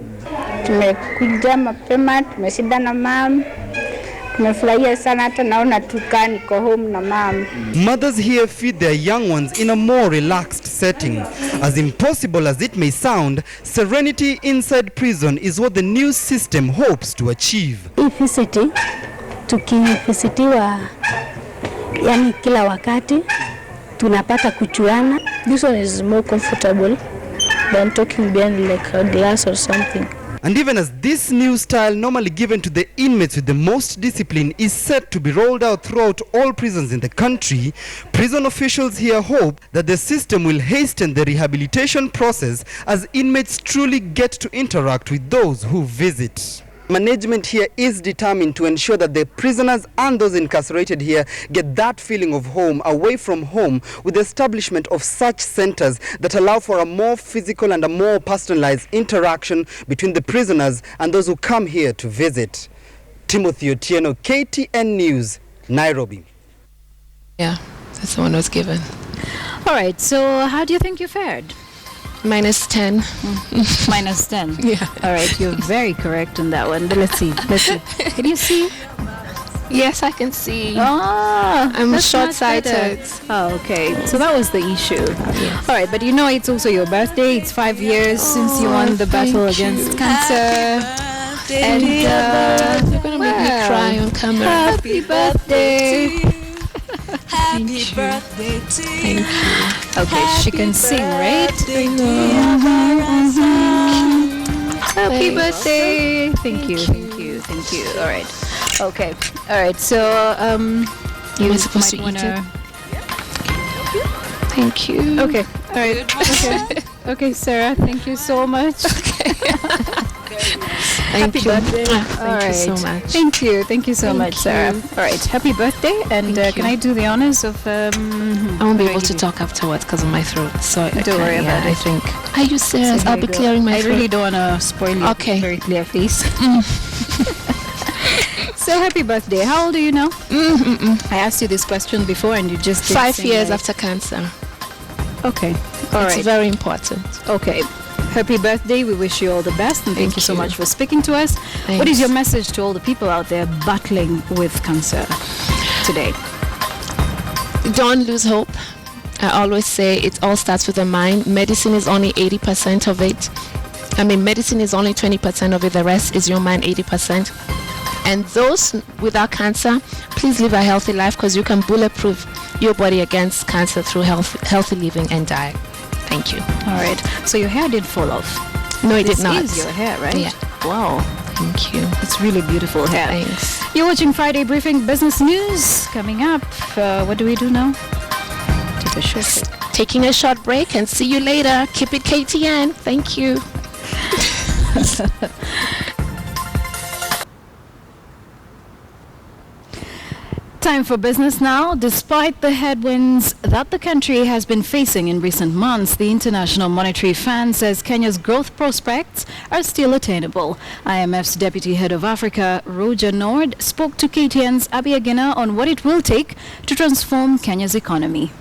Tumekuja mapema, tumeshinda na mama. Tumefurahia sana, hata naona tukaa niko home na mama. Mothers here feed their young ones in a more relaxed setting. As impossible as it may sound, serenity inside prison is what the new system hopes to achieve. Tukifisitiwa yani kila wakati tunapata kuchuana. This one is more comfortable than talking behind like a glass or something. And even as this new style normally given to the inmates with the most discipline is set to be rolled out throughout all prisons in the country, prison officials here hope that the system will hasten the rehabilitation process as inmates truly get to interact with those who visit. Management here is determined to ensure that the prisoners and those incarcerated here get that feeling of home away from home with the establishment of such centers that allow for a more physical and a more personalized interaction between the prisoners and those who come here to visit. Timothy Otieno, KTN News, Nairobi. Yeah, that's the one I was given. All right, so how do you think you fared? -10. -10. Yeah. All right, you're very correct on that one. But let's see. Can you see? Yes, I can see. Oh, I'm short-sighted. Oh, okay. So that was the issue. Yes. All right, but you know it's also your birthday. It's 5 years since you won the battle against cancer. And you're gonna make me cry on camera. Happy birthday. Happy birthday to you. Okay, she can sing, right? Happy birthday. Thank you. All right. Okay. All right. So, you were supposed to eat it. Thank you. Okay. All right. Okay. Okay, Sarah. Thank you so much. Happy birthday. Thank you so much. Thank you so much, Sarah. All right, happy birthday. And can I do the honors of... I won't be able to talk afterwards because of my throat. So don't worry about it. I think. Are you serious? I'll be clearing my throat. I really don't want to spoil your very clear face. So happy birthday. How old are you now? I asked you this question before and you just did 5 years after cancer. Okay. All right. It's very important. Okay. Happy birthday. We wish you all the best and thank you so much for speaking to us. Thanks. What is your message to all the people out there battling with cancer today? Don't lose hope. I always say it all starts with the mind. Medicine is only 80% of it. Medicine is only 20% of it. The rest is your mind, 80%. And those without cancer, please live a healthy life because you can bulletproof your body against cancer through healthy living and diet. Thank you. All right. So your hair did fall off? No, it did not. This is your hair, right? Yeah. Wow. Thank you. It's really beautiful hair. Thanks. You're watching Friday Briefing Business News. Coming up, what do we do now? Take a short break. Taking a short break and see you later. Keep it KTN. Thank you. Time for business now. Despite the headwinds that the country has been facing in recent months, the International Monetary Fund says Kenya's growth prospects are still attainable. IMF's Deputy Head of Africa, Roger Nord, spoke to KTN's Abi Agena on what it will take to transform Kenya's economy.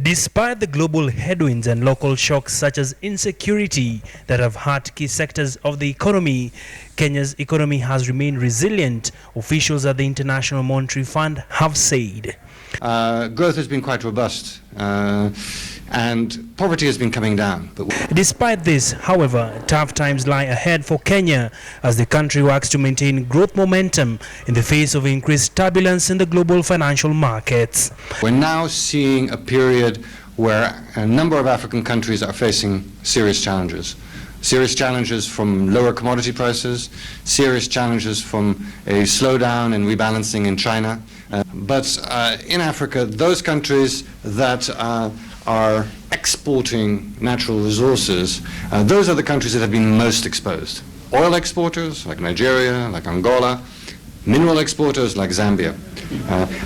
Despite the global headwinds and local shocks such as insecurity that have hurt key sectors of the economy, Kenya's economy has remained resilient, officials at the International Monetary Fund have said. Growth has been quite robust, and poverty has been coming down. Despite this, however, tough times lie ahead for Kenya as the country works to maintain growth momentum in the face of increased turbulence in the global financial markets. We're now seeing a period where a number of African countries are facing serious challenges. Serious challenges from lower commodity prices, serious challenges from a slowdown and rebalancing in China. But in Africa, those countries that are exporting natural resources, those are the countries that have been most exposed. Oil exporters like Nigeria, like Angola, mineral exporters like Zambia.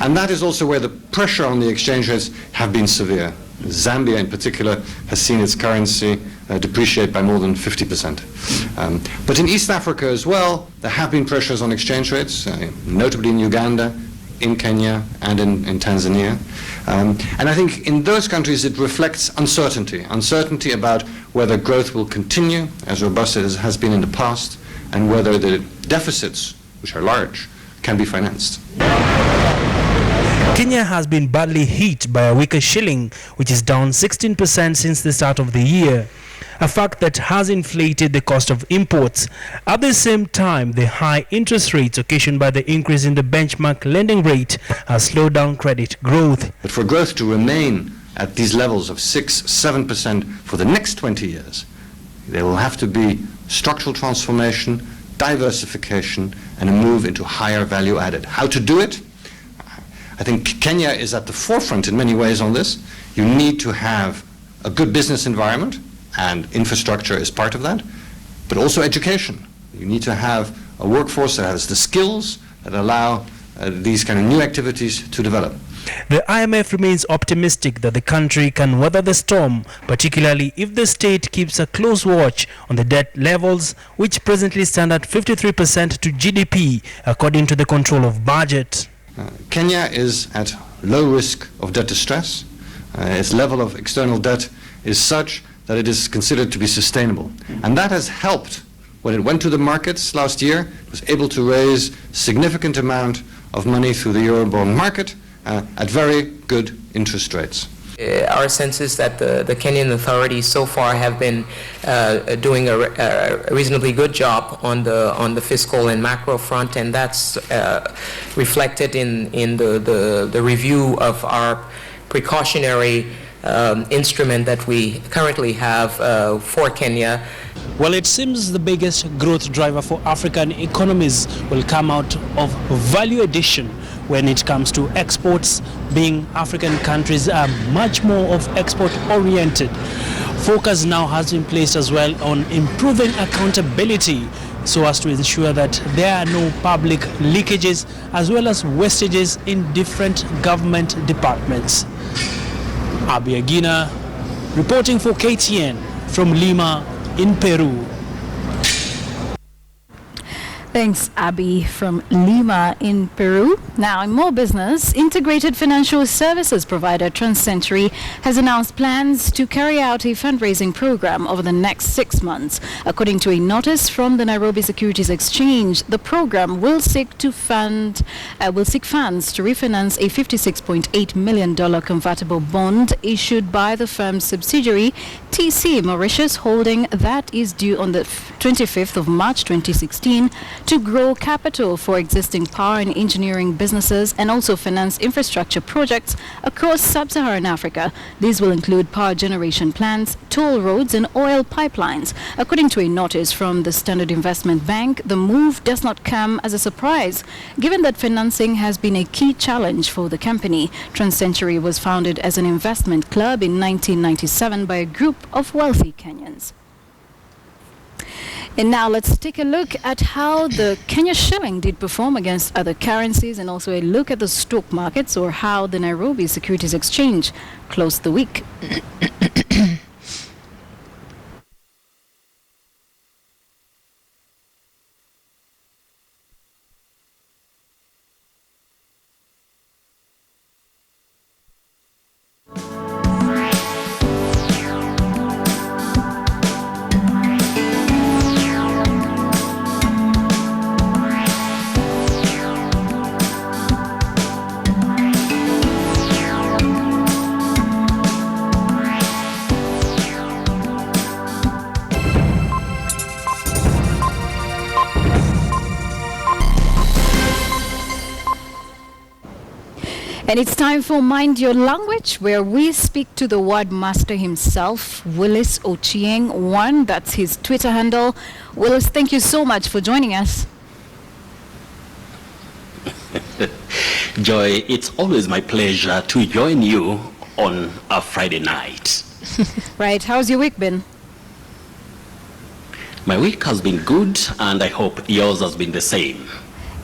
And that is also where the pressure on the exchange rates have been severe. Zambia in particular has seen its currency depreciate by more than 50%. But in East Africa as well, there have been pressures on exchange rates, notably in Uganda, in Kenya, and in Tanzania. And I think in those countries it reflects uncertainty about whether growth will continue as robust as it has been in the past, and whether the deficits, which are large, can be financed. Kenya has been badly hit by a weaker shilling, which is down 16% since the start of the year, a fact that has inflated the cost of imports. At the same time, the high interest rates occasioned by the increase in the benchmark lending rate has slowed down credit growth. But for growth to remain at these levels of 6-7% for the next 20 years, there will have to be structural transformation, diversification, and a move into higher value added. How to do it? I think Kenya is at the forefront in many ways on this. You need to have a good business environment, and infrastructure is part of that, but also education. You need to have a workforce that has the skills that allow these kind of new activities to develop. The IMF remains optimistic that the country can weather the storm, particularly if the state keeps a close watch on the debt levels, which presently stand at 53% to GDP, according to the control of budget. Kenya is at low risk of debt distress. Its level of external debt is such that it is considered to be sustainable. And that has helped. When it went to the markets last year, it was able to raise significant amount of money through the Eurobond market at very good interest rates. Our sense is that the Kenyan authorities so far have been doing a reasonably good job on the fiscal and macro front, and that's reflected in the review of our precautionary instrument that we currently have for Kenya. Well, it seems the biggest growth driver for African economies will come out of value addition when it comes to exports, being African countries are much more of export oriented. Focus now has been placed as well on improving accountability so as to ensure that there are no public leakages as well as wastages in different government departments. Abi Agina reporting for KTN from Lima in Peru. Thanks, Abby, from Lima in Peru. Now, in more business, integrated financial services provider TransCentury has announced plans to carry out a fundraising program over the next 6 months. According to a notice from the Nairobi Securities Exchange, the program will seek funds to refinance a $56.8 million convertible bond issued by the firm's subsidiary TC Mauritius Holding that is due on the 25th of March 2016. To grow capital for existing power and engineering businesses and also finance infrastructure projects across sub-Saharan Africa. These will include power generation plants, toll roads and oil pipelines. According to a notice from the Standard Investment Bank, the move does not come as a surprise, given that financing has been a key challenge for the company. TransCentury was founded as an investment club in 1997 by a group of wealthy Kenyans. And now let's take a look at how the Kenya shilling did perform against other currencies, and also a look at the stock markets, or how the Nairobi Securities Exchange closed the week. And it's time for Mind Your Language, where we speak to the word master himself, Willis Ochieng One. That's his Twitter handle. Willis, thank you so much for joining us. Joy, it's always my pleasure to join you on a Friday night. Right, how's your week been? My week has been good, and I hope yours has been the same.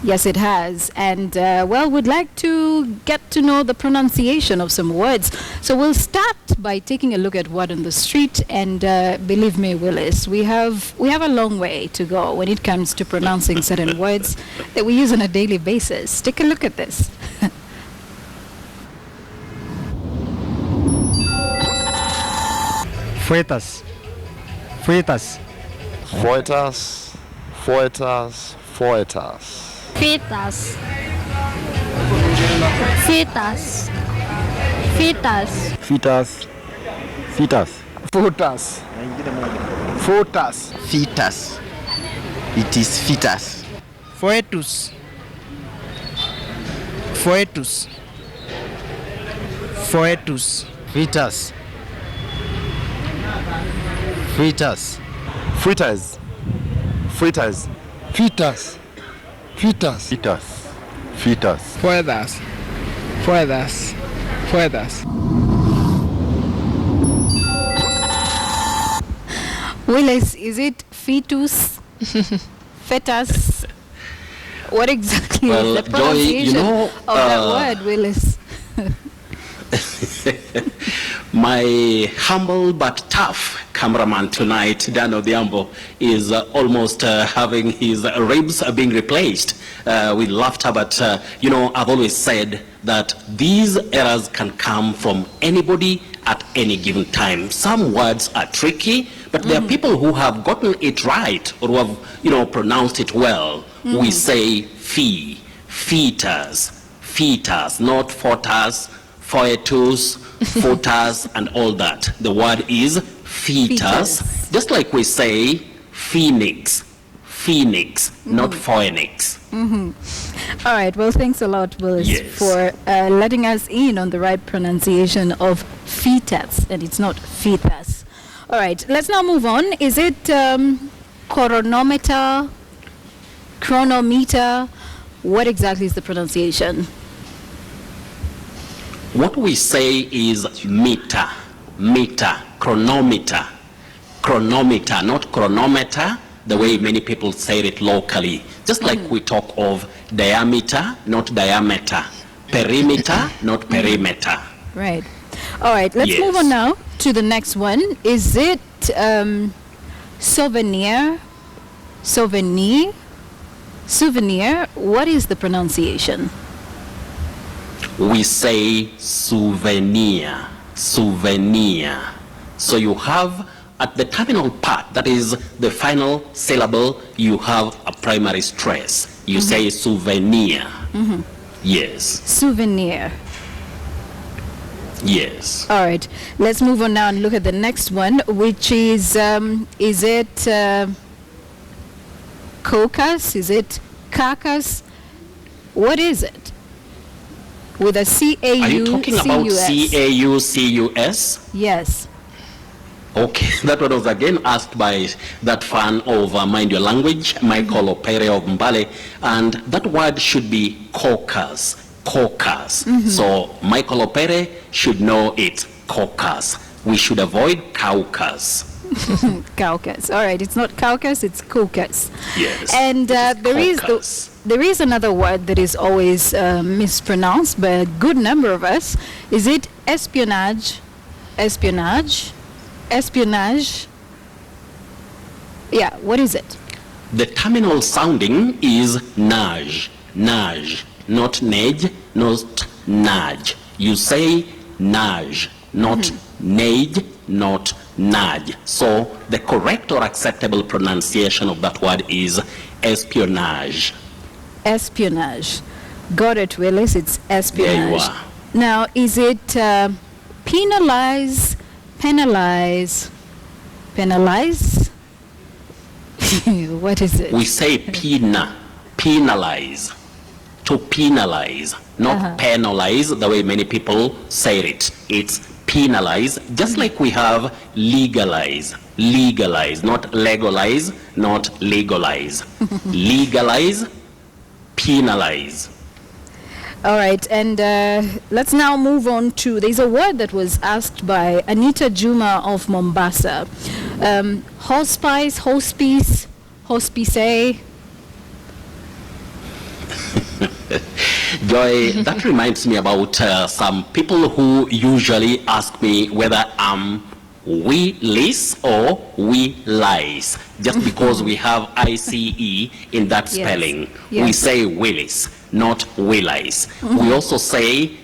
Yes, it has. And, well, we'd like to get to know the pronunciation of some words. So we'll start by taking a look at word on the street. And believe me, Willis, we have a long way to go when it comes to pronouncing certain words that we use on a daily basis. Take a look at this. Fuetas. Fuetas. Foetas. Foetas. Foetas. Fetas. Fetas. Fetas. Fetas. Fetas. Foetas. Foetas. Fetas. It is fetus. Foetus. Foetus. Foetus. Fetus. Fetus. Fritters. Fritters. Fetus. Fetus. Fetus. Fetus. Fuedas. Fuedas. Fuedas. Willis, is it fetus? Fetus? What exactly is the pronunciation of that word, Willis? My humble but tough cameraman tonight, Dan Odhiambo, is almost having his ribs being replaced with laughter. But, I've always said that these errors can come from anybody at any given time. Some words are tricky, but there are people who have gotten it right or who have, pronounced it well. We say fee, fetus, fetus, not foetus, foetus, foetus, and all that. The word is fetus, just like we say phoenix, phoenix, not phoenix. All right, well, thanks a lot, Willis, for letting us in on the right pronunciation of fetus, and it's not fetus. All right, let's now move on. Is it chronometer, chronometer? What exactly is the pronunciation? What we say is meter, meter, chronometer, chronometer, not chronometer, the way many people say it locally. Just like we talk of diameter, not diameter, perimeter, not perimeter. Right. All right, let's move on now to the next one. Is it souvenir, souvenir, souvenir? What is the pronunciation? We say souvenir, souvenir. So you have at the terminal part, that is the final syllable, you have a primary stress. You say souvenir. Yes. Souvenir. Yes. All right. Let's move on now and look at the next one, which is it caucus? Is it carcass? What is it? With a C-A-U-C-U-S. Are you talking about C-A-U-C-U-S? Yes. Okay, that one was again asked by that fan of Mind Your Language, Michael Opere of Mbale, and that word should be caucus, caucus. So Michael Opere should know it's caucus. We should avoid caucus. Caucus. All right, it's not caucus, it's caucus. Yes. And there is another word that is always mispronounced by a good number of us. Is it espionage? Espionage? Espionage? Yeah, what is it? The terminal sounding is nage, nage, not nage, not nudge. You say nage, not nage, not nudge. So the correct or acceptable pronunciation of that word is espionage. Espionage. Got it, Willis. It's espionage. There you are. Now, is it penalize, penalize, penalize? What is it? We say penalize. to penalize, not penalize the way many people say it. It's penalize, just like we have legalize. Legalize, not legalize, not legalize. Legalize, penalize. All right, and let's now move on to, there's a word that was asked by Anita Juma of Mombasa. Hospice, hospice, hospice. Joy, that reminds me about some people who usually ask me whether I'm Willis or Willis, just because we have ICE in that spelling. Yes. We say Willis, not Willis. We also say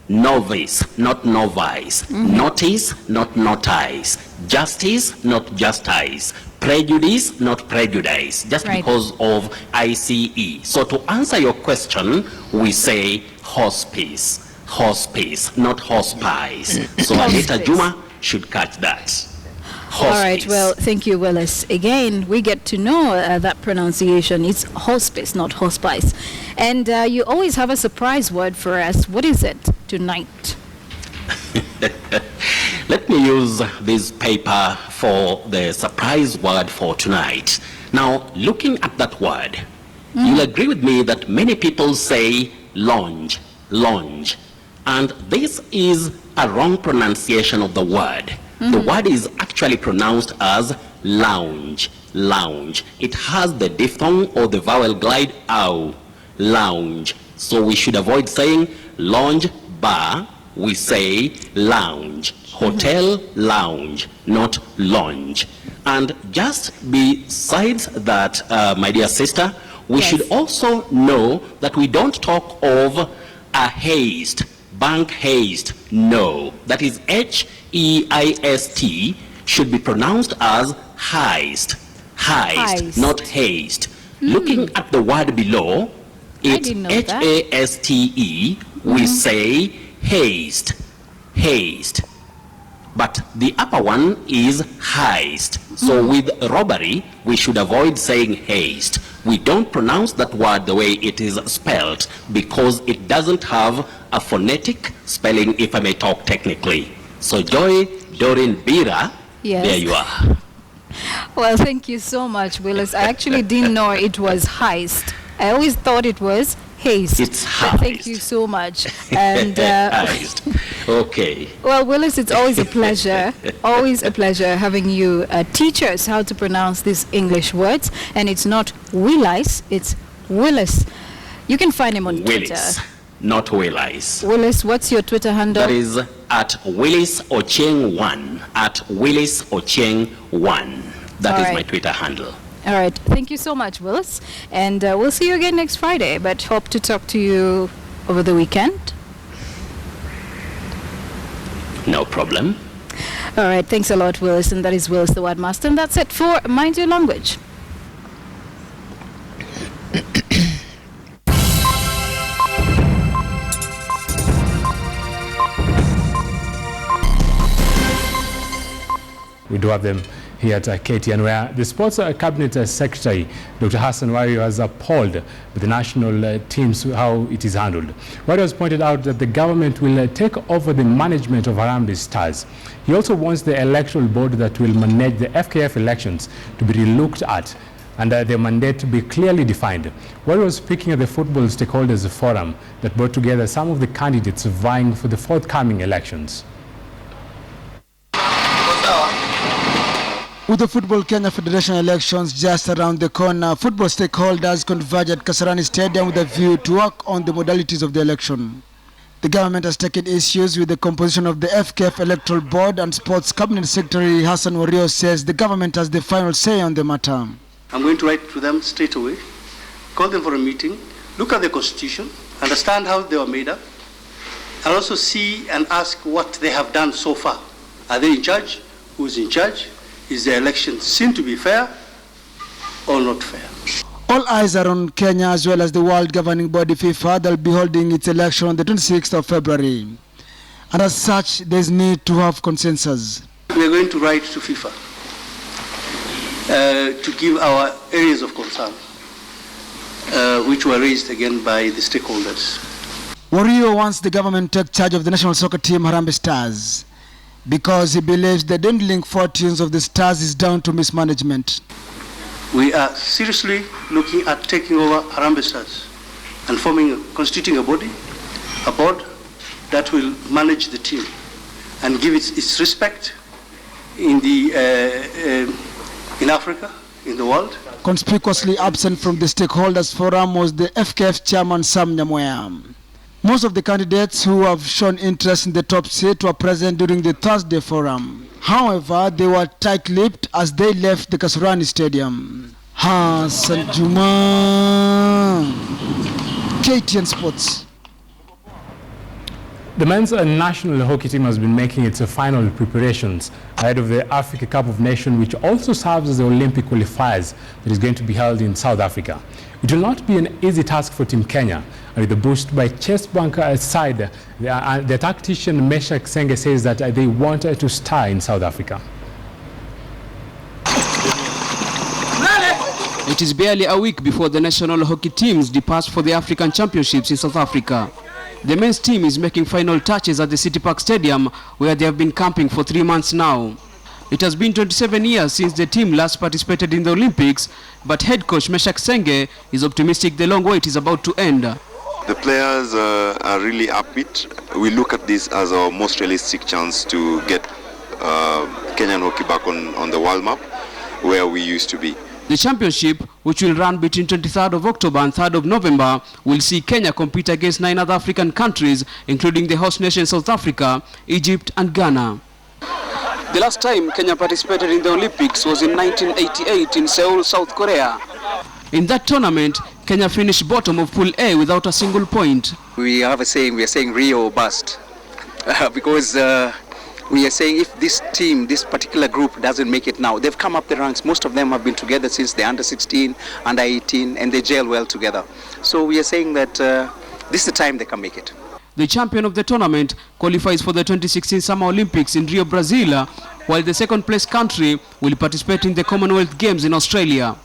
novice, not novice. Notice, not notice. Justice, not justice. Prejudice, not prejudice, just because of ICE. So to answer your question, we say hospice, hospice, not hospice. So Anita Juma should catch that. Hospice. All right, well, thank you, Willis. Again, we get to know that pronunciation. It's hospice, not hospice. And you always have a surprise word for us. What is it tonight? Let me use this paper for the surprise word for tonight. Now, looking at that word, you'll agree with me that many people say lounge, lounge. And this is a wrong pronunciation of the word. The word is actually pronounced as lounge, lounge. It has the diphthong or the vowel glide ow, lounge. So we should avoid saying lounge bar. We say lounge, hotel lounge, not lounge. And just besides that, my dear sister, we should also know that we don't talk of a haste, bank haste. No, that is H-E-I-S-T, should be pronounced as heist, heist, not haste. Looking at the word below, it's H-A-S-T-E, we say haste, haste. But the upper one is heist. So with robbery, we should avoid saying haste. We don't pronounce that word the way it is spelled because it doesn't have a phonetic spelling, if I may talk technically. So Joy, Doreen, Bira, there you are. Well, thank you so much, Willis. I actually didn't know it was heist. I always thought it was haste. It's heist. Thank you so much. And heist. Okay. Well, Willis, it's always a pleasure, having you teach us how to pronounce these English words. And it's not Willis, it's Willis. You can find him on Willis, Twitter. not Willis. Willis, what's your Twitter handle? That is at Willis Ocheng1. At Willis Ocheng1. That is my Twitter handle. All right. Thank you so much, Willis. And we'll see you again next Friday, but hope to talk to you over the weekend. No problem. All right. Thanks a lot, Willis. And that is Willis, the Word Master. And that's it for Mind Your Language. We do have them here at KTN, where the Sports Cabinet Secretary, Dr. Hassan Wario, has appalled with the national teams how it is handled. Wario has pointed out that the government will take over the management of Harambee Stars. He also wants the electoral board that will manage the FKF elections to be relooked at and their mandate to be clearly defined. Wario was speaking at the Football Stakeholders Forum that brought together some of the candidates vying for the forthcoming elections. With the Football Kenya Federation elections just around the corner, football stakeholders converge at Kasarani Stadium with a view to work on the modalities of the election. The government has taken issues with the composition of the FKF Electoral Board, and Sports Cabinet Secretary Hassan Wario says the government has the final say on the matter. I'm going to write to them straight away, call them for a meeting, look at the constitution, understand how they were made up, and also see and ask what they have done so far. Are they in charge? Who's in charge? Is the election seen to be fair or not fair? All eyes are on Kenya as well as the world governing body FIFA that will be holding its election on the 26th of February. And as such, there is need to have consensus. We are going to write to FIFA to give our areas of concern. which were raised again by the stakeholders. Wario wants the government to take charge of the national soccer team Harambee Stars because he believes the dwindling fortunes of the Stars is down to mismanagement. We are seriously looking at taking over Harambee Stars and constituting a body, a board that will manage the team and give it its respect in Africa, in the world. Conspicuously absent from the stakeholders forum was the FKF chairman Sam Nyamweya. Most of the candidates who have shown interest in the top seat were present during the Thursday forum. However, they were tight-lipped as they left the Kasarani Stadium. Hassan Juma, KTN Sports. The men's national hockey team has been making its final preparations ahead of the Africa Cup of Nations, which also serves as the Olympic qualifiers that is going to be held in South Africa. It will not be an easy task for Team Kenya. With the boost by Chase Bank side, the tactician Meshach Senge says that they want to star in South Africa. It is barely a week before the national hockey teams depart for the African Championships in South Africa. The men's team is making final touches at the City Park Stadium, where they have been camping for 3 months now. It has been 27 years since the team last participated in the Olympics, but head coach Meshach Senge is optimistic the long wait is about to end. The players are really upbeat. We look at this as our most realistic chance to get Kenyan hockey back on the world map, where we used to be. The championship, which will run between 23rd of October and 3rd of November, will see Kenya compete against 9 other African countries, including the host nations South Africa, Egypt and Ghana. The last time Kenya participated in the Olympics was in 1988 in Seoul, South Korea. In that tournament, Kenya finished bottom of Pool A without a single point. We have a saying, we are saying Rio or bust, because we are saying if this team, this particular group doesn't make it now, they've come up the ranks. Most of them have been together since the under 16, under 18, and they gel well together. So we are saying that this is the time they can make it. The champion of the tournament qualifies for the 2016 Summer Olympics in Rio, Brazil, while the second place country will participate in the Commonwealth Games in Australia.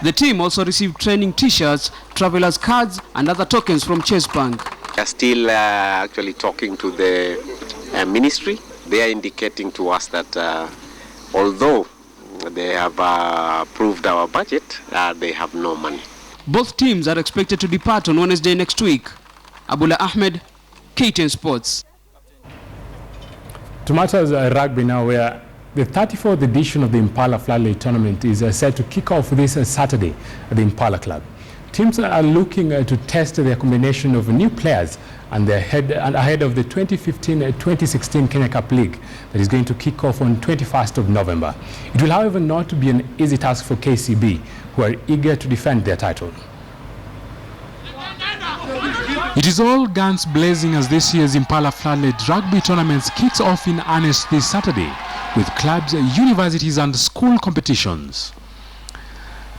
The team also received training t-shirts, travelers cards and other tokens from Chase Bank. We are still actually talking to the ministry. They are indicating to us that although they have approved our budget, they have no money. Both teams are expected to depart on Wednesday next week. Abdullah Ahmed, KTN Sports. To matters rugby now, where the 34th edition of the Impala Floodlight Tournament is set to kick off this Saturday at the Impala Club. Teams are looking to test their combination of new players and ahead of the 2015-2016 Kenya Cup League that is going to kick off on 21st of November. It will, however, not be an easy task for KCB, who are eager to defend their title. It is all guns blazing as this year's Impala Floodlight Rugby Tournament kicks off in earnest this Saturday, with clubs, universities and school competitions.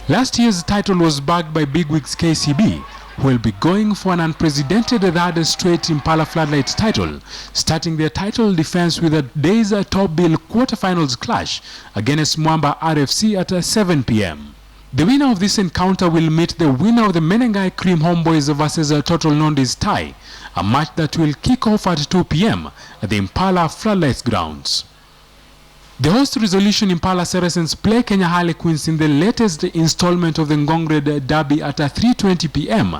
Last year's title was bagged by bigwigs KCB, who will be going for an unprecedented third straight Impala Floodlight title, starting their title defense with a day's top bill quarterfinals clash against Mwamba RFC at 7 p.m. The winner of this encounter will meet the winner of the Menengai Cream Homeboys versus Total Nondi's tie, a match that will kick off at 2 p.m. at the Impala Floodlights grounds. The host Resolution Impala Saracens play Kenya Harlequins in the latest installment of the Ngongred Derby at 3:20 p.m.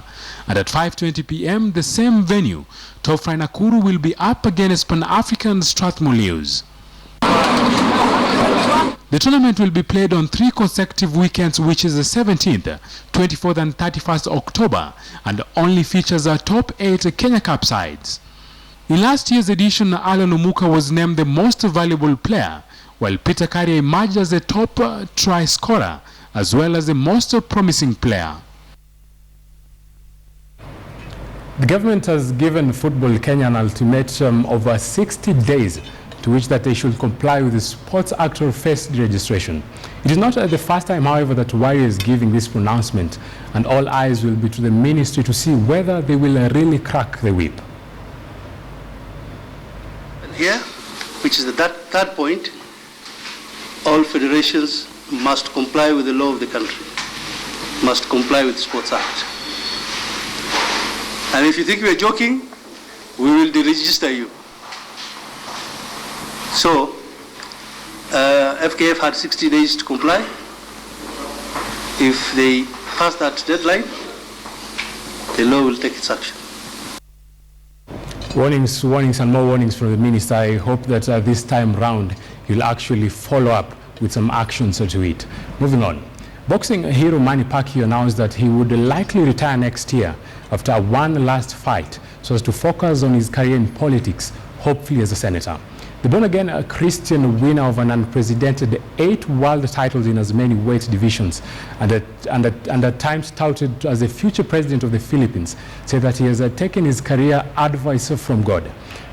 and at 5:20 p.m. the same venue, Top Fry Nakuru will be up against Pan-African Strathmore Leos. The tournament will be played on 3 consecutive weekends, which is the 17th, 24th and 31st October, and only features the top 8 Kenya Cup sides. In last year's edition, Alan Omuka was named the most valuable player, while Peter Karia emerged as the top try scorer, as well as the most promising player. The government has given Football Kenya an ultimatum of 60 days to which that they should comply with the Sports Act or face registration. It is not the first time, however, that Warrior is giving this pronouncement, and all eyes will be to the ministry to see whether they will really crack the whip. And here, which is the third point, all federations must comply with the law of the country. must comply with the Sports Act. And if you think we're joking, we will deregister you. So, FKF had 60 days to comply. If they pass that deadline, the law will take its action. Warnings, and more warnings from the minister. I hope that this time round you'll actually follow up with some actions to it. Moving on. Boxing hero Manny Pacquiao announced that he would likely retire next year after one last fight so as to focus on his career in politics, hopefully as a senator. The born-again Christian winner of an unprecedented 8 world titles in as many weight divisions and at times touted as the future president of the Philippines said that he has taken his career advice from God.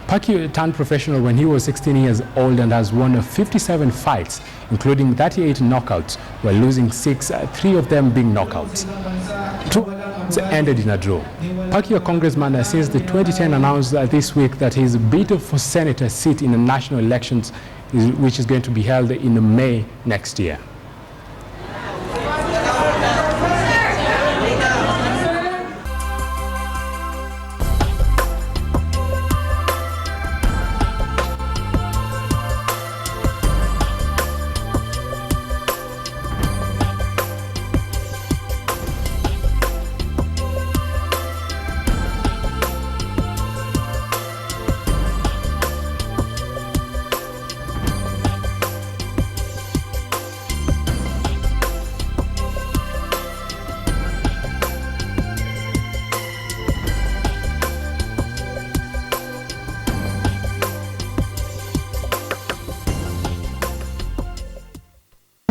Pacquiao turned professional when he was 16 years old and has won 57 fights, including 38 knockouts, while losing 6, 3 of them being knockouts. 2 ended in a draw. Pacquiao congressman since the 2010 announced this week that his bid for senator seat in the national elections, which is going to be held in May next year.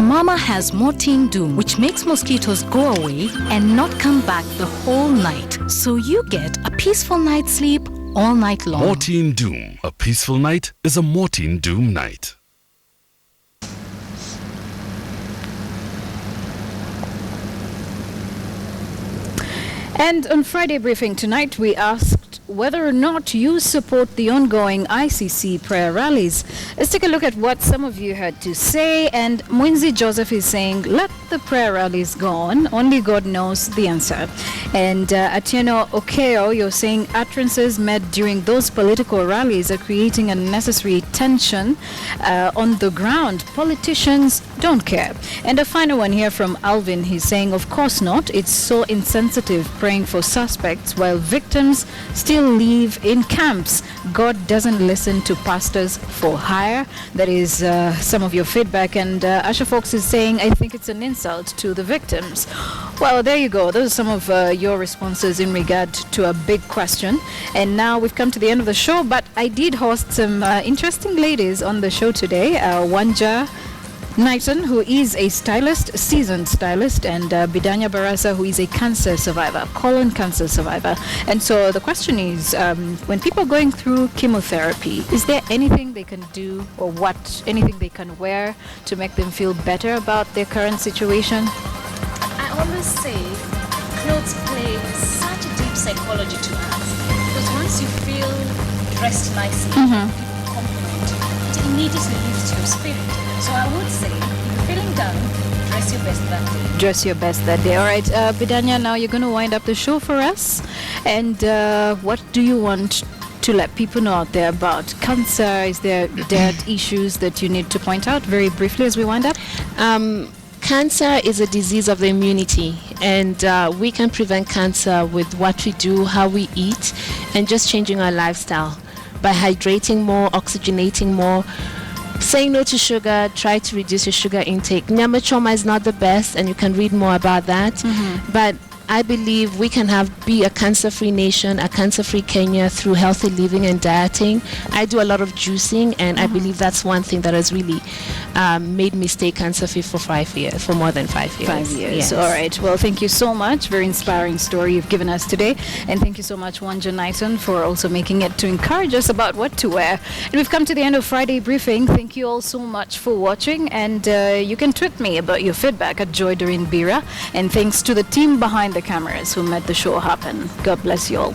Mama has Mortein Doom, which makes mosquitoes go away and not come back the whole night. So you get a peaceful night's sleep all night long. Mortein Doom. A peaceful night is a Mortein Doom night. And on Friday briefing tonight, we asked whether or not you support the ongoing ICC prayer rallies. Let's take a look at what some of you had to say. And Mwinzi Joseph is saying, let the prayer rallies go on. Only God knows the answer. And Atieno Okeo, you're saying utterances made during those political rallies are creating unnecessary tension on the ground. Politicians don't care. And a final one here from Alvin. He's saying, of course not. It's so insensitive praying for suspects while victims still live in camps. God doesn't listen to pastors for hire. That is some of your feedback. And Asha Fox is saying, I think it's an insult to the victims. Well, there you go. Those are some of your responses in regard to a big question. And now we've come to the end of the show, but I did host some interesting ladies on the show today. Wanja Knighton, who is a stylist, seasoned stylist, and Bidanya Barasa, who is a cancer survivor, colon cancer survivor. And so the question is, when people are going through chemotherapy, is there anything they can do or anything they can wear to make them feel better about their current situation? I always say clothes play such a deep psychology to us, because once you feel dressed nicely, people compliment you, it immediately lifts your spirit. So I would say, if you're feeling down, dress your best that day. Dress your best that day. All right, Bidanya, now you're going to wind up the show for us. And what do you want to let people know out there about cancer? Is there issues that you need to point out very briefly as we wind up? Cancer is a disease of the immunity, and we can prevent cancer with what we do, how we eat, and just changing our lifestyle by hydrating more, oxygenating more, saying no to sugar, try to reduce your sugar intake. Nyama choma is not the best, and you can read more about that. But I believe we can be a cancer-free nation, a cancer-free Kenya through healthy living and dieting. I do a lot of juicing, and I believe that's one thing that has really made me stay cancer-free for 5 years, for more than 5 years. 5 years. Yes. All right. Well, thank you so much. Very inspiring story you've given us today. And thank you so much, Wanja Knighton, for also making it to encourage us about what to wear. And we've come to the end of Friday Briefing. Thank you all so much for watching. And you can tweet me about your feedback at Joy Doreen Bira. And thanks to the team behind the cameras who made the show happen. God bless you all.